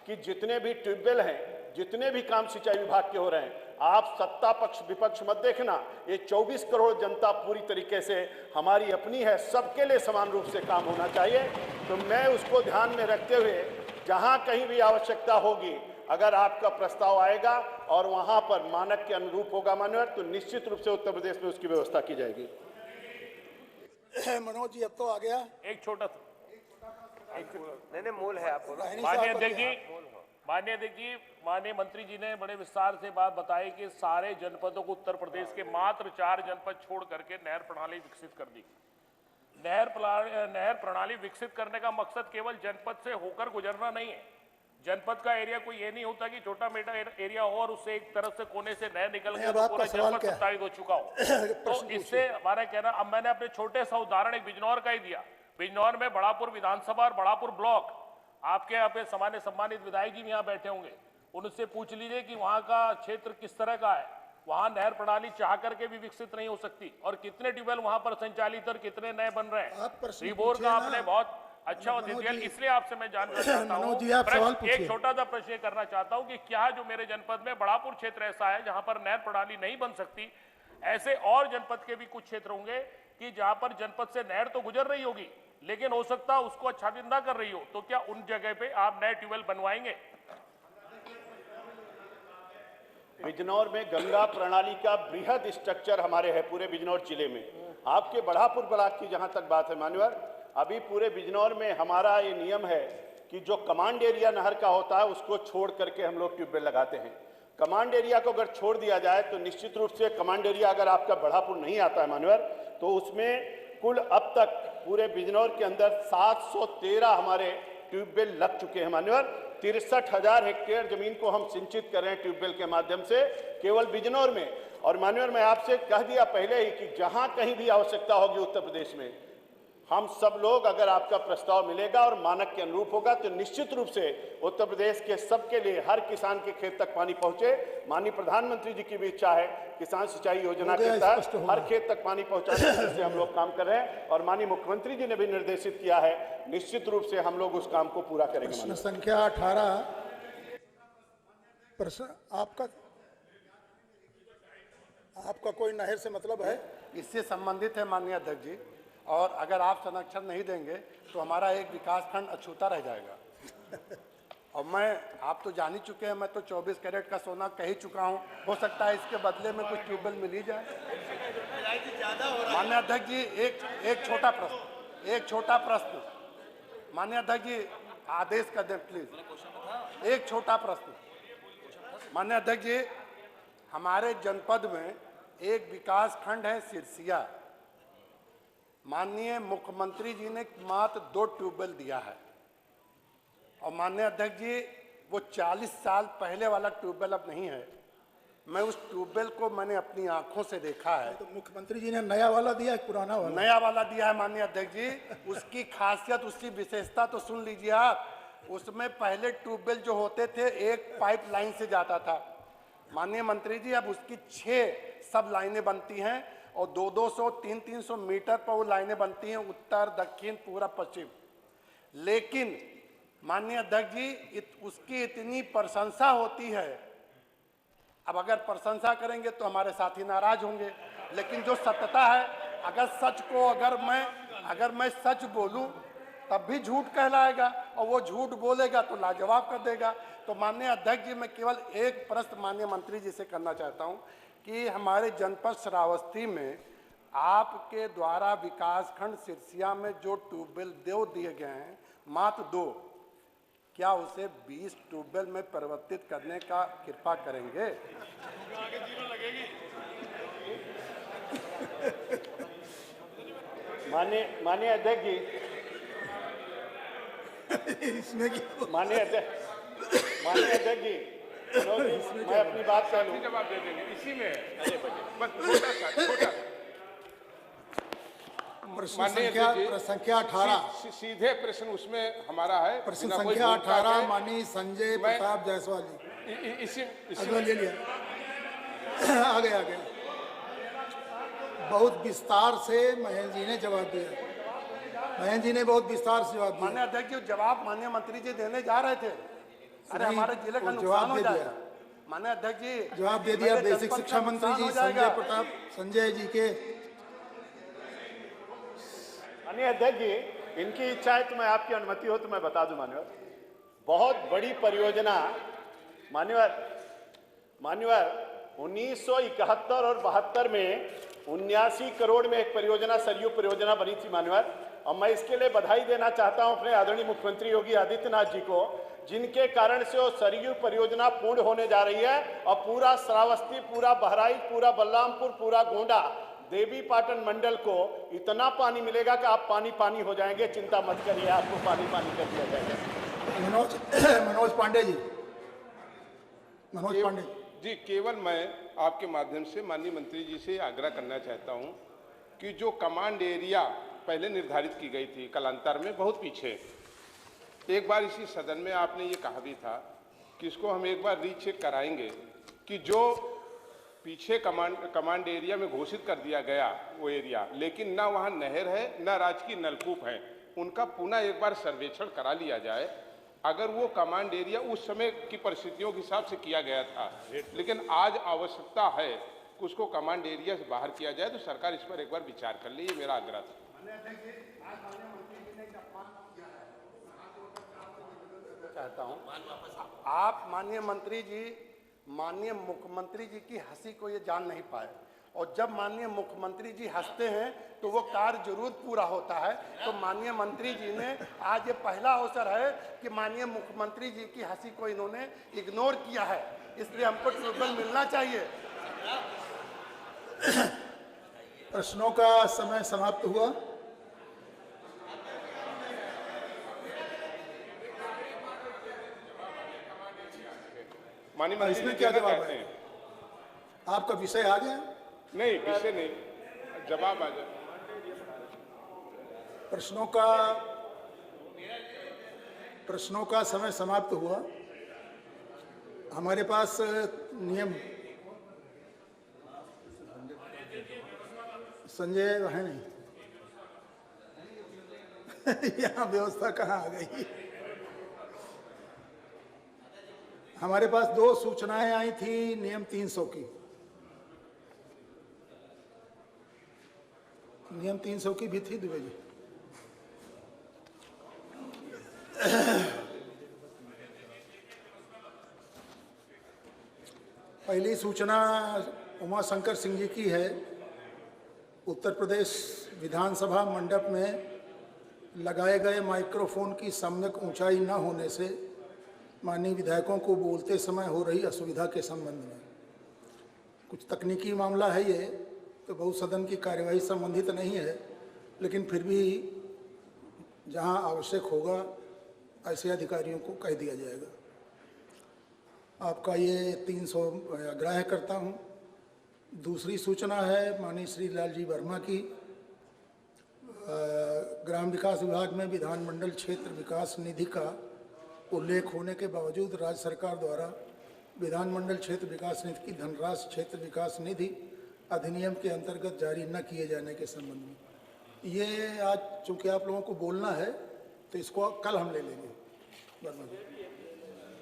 Speaker 2: कि जितने भी ट्यूबवेल हैं जितने भी काम सिंचाई विभाग के हो रहे हैं, आप सत्ता पक्ष विपक्ष मत देखना, ये 24 करोड़ जनता पूरी तरीके से हमारी अपनी है, सबके लिए समान रूप से काम होना चाहिए। तो मैं उसको ध्यान में रखते हुए जहां कहीं भी आवश्यकता होगी, अगर आपका प्रस्ताव आएगा और वहां पर मानक के अनुरूप होगा मान्यवर, तो निश्चित रूप से उत्तर प्रदेश में उसकी व्यवस्था की जाएगी।
Speaker 1: मनोज जी अब तो आ गया
Speaker 18: एक छोटा
Speaker 7: नहीं मूल है आपको
Speaker 18: माननीय अध्यक्ष जी, माननीय अध्यक्ष जी, माननीय मंत्री जी ने बड़े विस्तार से बात बताई कि सारे जनपदों को उत्तर प्रदेश के मात्र 4 जनपद छोड़ करके नहर प्रणाली विकसित कर दी। नहर प्रणाली विकसित करने का मकसद केवल जनपद से होकर गुजरना नहीं है। जनपद का एरिया कोई ये नहीं होता कि छोटा मोटा एरिया हो और उससे एक तरफ से कोने से नहर निकल गया तो पूरा जनपद प्रस्तावित हो चुका हो। तो इससे हमारा कहना, अब मैंने अपने छोटे सा उदाहरण एक बिजनौर का ही दिया। बिजनौर में बड़ापुर विधानसभा और बड़ापुर ब्लॉक, आपके यहाँ पे सम्मानित विधायक जी यहाँ बैठे होंगे, उनसे पूछ लीजिए कि वहाँ का क्षेत्र किस तरह का है। वहाँ नहर प्रणाली चाह करके भी विकसित नहीं हो सकती, और कितने ट्यूबवेल वहाँ पर संचालित और कितने नए बन रहे हैं। रिबोर का आपने बहुत अच्छा डिटेल, इसलिए आपसे मैं जानना चाहता हूँ, एक छोटा सा प्रश्न करना चाहता हूँ कि क्या जो मेरे जनपद में बड़ापुर क्षेत्र ऐसा है जहाँ पर नहर प्रणाली नहीं बन सकती, ऐसे और जनपद के भी कुछ क्षेत्र होंगे कि जहाँ पर जनपद से नहर तो गुजर रही होगी लेकिन हो सकता है उसको आच्छादित ना कर रही हो, तो क्या उन जगह पे आप नए ट्यूबवेल बनवाएंगे?
Speaker 2: बिजनौर में गंगा प्रणाली का बृहद स्ट्रक्चर हमारे है पूरे बिजनौर जिले में। आपके बढ़ापुर ब्लॉक की जहां तक बात है मान्यवर, अभी पूरे बिजनौर में हमारा ये नियम है कि जो कमांड एरिया नहर का होता है उसको छोड़ करके हम लोग ट्यूबवेल लगाते हैं। कमांड एरिया को अगर छोड़ दिया जाए तो निश्चित रूप से कमांड एरिया अगर आपका बढ़ापुर नहीं आता है मान्यवर, तो उसमें कुल अब तक पूरे बिजनौर के अंदर 713 हमारे ट्यूबवेल लग चुके हैं मान्यवर। 63,000 हेक्टेयर जमीन को हम सिंचित कर रहे हैं ट्यूबवेल के माध्यम से केवल बिजनौर में। और मान्यवर मैं आपसे कह दिया पहले ही कि जहां कहीं भी आवश्यकता होगी उत्तर प्रदेश में, हम सब लोग, अगर आपका प्रस्ताव मिलेगा और मानक के अनुरूप होगा तो निश्चित रूप से उत्तर प्रदेश के सबके लिए, हर किसान के खेत तक पानी पहुंचे। माननीय प्रधानमंत्री जी की भी इच्छा है किसान सिंचाई योजना के तहत हर खेत तक पानी पहुंचाने से हम लोग काम कर रहे हैं, और माननीय मुख्यमंत्री जी ने भी निर्देशित किया है, निश्चित रूप से हम लोग उस काम को पूरा करेंगे।
Speaker 1: प्रश्न संख्या 18 प्रश्न आपका कोई नहर से मतलब है?
Speaker 13: इससे संबंधित है माननीय अध्यक्ष जी, और अगर आप संरक्षण नहीं देंगे तो हमारा एक विकास खंड अछूता रह जाएगा। और आप तो जान ही चुके हैं, मैं तो 24 कैरेट का सोना कह ही चुका हूं, हो सकता है इसके बदले में कुछ ट्यूबवेल मिल ही जाए। माननीय अध्यक्ष जी, एक छोटा प्रश्न माननीय अध्यक्ष जी, आदेश कर दें प्लीज। एक छोटा प्रश्न माननीय अध्यक्ष जी, हमारे जनपद में एक विकास खंड है सिरसिया, माननीय मुख्यमंत्री जी ने मात्र 2 ट्यूबवेल दिया है, और माननीय अध्यक्ष जी वो 40 साल पहले वाला ट्यूबवेल अब नहीं है। मैं उस ट्यूबवेल को मैंने अपनी आंखों से देखा है।
Speaker 1: तो मुख्यमंत्री जी ने नया वाला दिया है, पुराना वाला?
Speaker 13: नया वाला दिया है माननीय अध्यक्ष जी। उसकी खासियत, उसकी विशेषता तो सुन लीजिए आप। उसमें पहले ट्यूबवेल जो होते थे एक पाइप लाइन से जाता था, माननीय मंत्री जी अब उसकी 6 सब लाइनें बनती हैं और 200-200, 300-300 मीटर पर वो लाइनें बनती हैं, उत्तर दक्षिण पूरा पश्चिम। लेकिन माननीय अध्यक्ष जी उसकी इतनी प्रशंसा होती है, अब अगर प्रशंसा करेंगे तो हमारे साथी नाराज होंगे, लेकिन जो सत्यता है, अगर सच को अगर मैं सच बोलूं तब भी झूठ कहलाएगा, और वो झूठ बोलेगा तो लाजवाब कर देगा। तो माननीय अध्यक्ष जी, मैं केवल एक प्रश्न माननीय मंत्री जी से करना चाहता हूं कि हमारे जनपद श्रावस्ती में आपके द्वारा विकासखंड सिरसिया में जो ट्यूबवेल दिए गए हैं मात्र 2, क्या उसे 20 ट्यूबवेल में परिवर्तित करने का कृपा करेंगे?
Speaker 2: माननीय अध्यक्ष जी, माननीय अध्यक्ष जी, मैं अपनी बात कर लूं।
Speaker 5: जवाब दे देंगे इसी में, बस छोटा सा
Speaker 1: प्रश्न संख्या 18
Speaker 5: सीधे प्रश्न उसमें हमारा है।
Speaker 1: प्रश्न संख्या 18 माननीय संजय प्रताप जायसवाल जी।
Speaker 5: इसी
Speaker 1: ले लिया, आ गया। बहुत विस्तार से महेंद्र जी ने जवाब दिया। महेंद्र जी ने बहुत विस्तार से जवाब दिया।
Speaker 13: माननीय अध्यक्ष जी, जवाब माननीय मंत्री जी देने जा रहे थे। अरे हमारे जिले का नुकसान
Speaker 1: जवाब
Speaker 13: हो
Speaker 1: दे दिया।
Speaker 13: जाएगा। माननीय अध्यक्ष जी,
Speaker 1: जवाब दे दिया
Speaker 13: मेरे
Speaker 1: बेसिक
Speaker 13: जनपद
Speaker 1: शिक्षा
Speaker 13: का
Speaker 1: मंत्री
Speaker 13: नुकसान
Speaker 1: जी
Speaker 13: हो जाएगा।
Speaker 1: संजय जी के।
Speaker 2: माननीय अध्यक्ष जी, इनकी इच्छा है तो मैं आपकी अनुमति हो तो मैं बता दूं मान्यवर, बहुत बड़ी परियोजना मान्यवर 1971 और 72 में 79 करोड़ में एक परियोजना सरयू परियोजना बनी थी मान्यवर। और मैं इसके लिए बधाई देना चाहता हूं अपने आदरणीय मुख्यमंत्री योगी आदित्यनाथ जी को, जिनके कारण से वो सरयू परियोजना पूर्ण होने जा रही है और पूरा श्रावस्ती, पूरा बहराइच, पूरा बलरामपुर, पूरा गोंडा, देवी पाटन मंडल को इतना पानी मिलेगा कि आप पानी पानी हो जाएंगे। चिंता मत करिए, आपको पानी पानी कर दिया जाएगा।
Speaker 1: मनोज पांडे जी। मनोज पांडे
Speaker 19: जी, केवल मैं आपके माध्यम से माननीय मंत्री जी से आग्रह करना चाहता हूं कि जो कमांड एरिया पहले निर्धारित की गई थी कालांतर में बहुत पीछे, एक बार इसी सदन में आपने ये कहा भी था कि इसको हम एक बार रीचेक कराएंगे कि जो पीछे कमांड एरिया में घोषित कर दिया गया वो एरिया, लेकिन ना वहाँ नहर है ना राजकीय नलकूप है, उनका पुनः एक बार सर्वेक्षण करा लिया जाए। अगर वो कमांड एरिया उस समय की परिस्थितियों के हिसाब से किया गया था, लेकिन आज आवश्यकता है कि उसको कमांड एरिया से बाहर किया जाए, तो सरकार इस पर एक बार विचार कर ले, ये मेरा आग्रह था।
Speaker 13: चाहता हूं, आप माननीय मंत्री जी, माननीय मुख्यमंत्री जी की हंसी को ये जान नहीं पाए, और जब माननीय मुख्यमंत्री जी हंसते हैं तो वो कार्य जरूर पूरा होता है। तो माननीय मंत्री जी ने आज ये पहला अवसर है कि माननीय मुख्यमंत्री जी की हंसी को इन्होंने इग्नोर किया है, इसलिए हमको ट्रिब्यूनल मिलना चाहिए।
Speaker 1: प्रश्नों का समय समाप्त हुआ।
Speaker 19: माननीय मंत्री
Speaker 1: इसमें
Speaker 19: जी
Speaker 1: क्या
Speaker 19: कहना
Speaker 1: जवाब
Speaker 19: चाहते
Speaker 1: है?
Speaker 19: हैं?
Speaker 1: आपका विषय आ गया?
Speaker 19: नहीं, विषय नहीं, जवाब आ जाए।
Speaker 1: प्रश्नों का समय समाप्त हुआ। हमारे पास नियम संजय है नहीं। यहाँ व्यवस्था कहाँ आ गई? हमारे पास दो सूचनाएं आई थी नियम 300 की। नियम 300 की भी थी दुबे जी। पहली सूचना उमाशंकर सिंह जी की है। उत्तर प्रदेश विधानसभा मंडप में लगाए गए माइक्रोफोन की सम्यक ऊंचाई न होने से माननीय विधायकों को बोलते समय हो रही असुविधा के संबंध में। कुछ तकनीकी मामला है ये, तो बहुत सदन की कार्यवाही संबंधित नहीं है, लेकिन फिर भी जहां आवश्यक होगा ऐसे अधिकारियों को कह दिया जाएगा। आपका ये 300 ग्राह्य करता हूं। दूसरी सूचना है माननीय श्री लालजी वर्मा की। ग्राम विकास विभाग में विधानमंडल क्षेत्र विकास निधि का उल्लेख होने के बावजूद राज्य सरकार द्वारा विधानमंडल क्षेत्र विकास निधि की धनराशि क्षेत्र विकास निधि अधिनियम के अंतर्गत जारी न किए जाने के संबंध में ये आज चूंकि आप लोगों को बोलना है तो इसको कल हम ले लेंगे।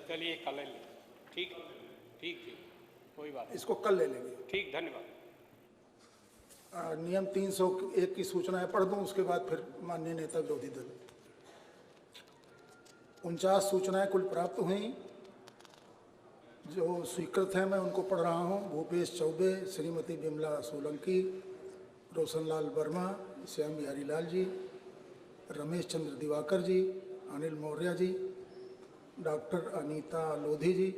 Speaker 9: चलिए कल ले लेंगे। ठीक ठीक ठीक, कोई बात नहीं।
Speaker 1: इसको कल ले लेंगे।
Speaker 9: ठीक, धन्यवाद।
Speaker 1: नियम 301 की सूचनाएं पढ़ दूं, उसके बाद फिर माननीय नेता विरोधी दल। 49 सूचनाएं कुल प्राप्त हुई, जो स्वीकृत हैं मैं उनको पढ़ रहा हूं। भूपेश चौबे, श्रीमती विमला सोलंकी, रोशनलाल वर्मा, श्याम बिहारी लाल जी, रमेश चंद्र दिवाकर जी, अनिल मौर्य जी, डॉक्टर अनीता लोधी जी,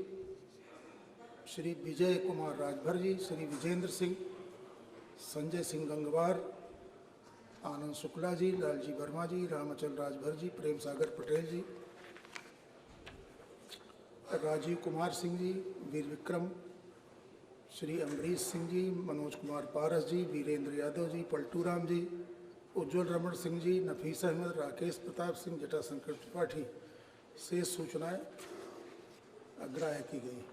Speaker 1: श्री विजय कुमार राजभर जी, श्री विजेंद्र सिंह, संजय सिंह गंगवार, आनंद शुक्ला जी, लालजी वर्मा जी, रामचंद्र राजभर जी, प्रेम सागर पटेल जी, राजीव कुमार सिंह जी, वीर विक्रम, श्री अमरीश सिंह जी, मनोज कुमार पारस जी, वीरेंद्र यादव जी, पलटू राम जी, उज्ज्वल रमन सिंह जी, नफीस अहमद, राकेश प्रताप सिंह, जटाशंकर त्रिपाठी से सूचनाएं ग्राह्य की गई।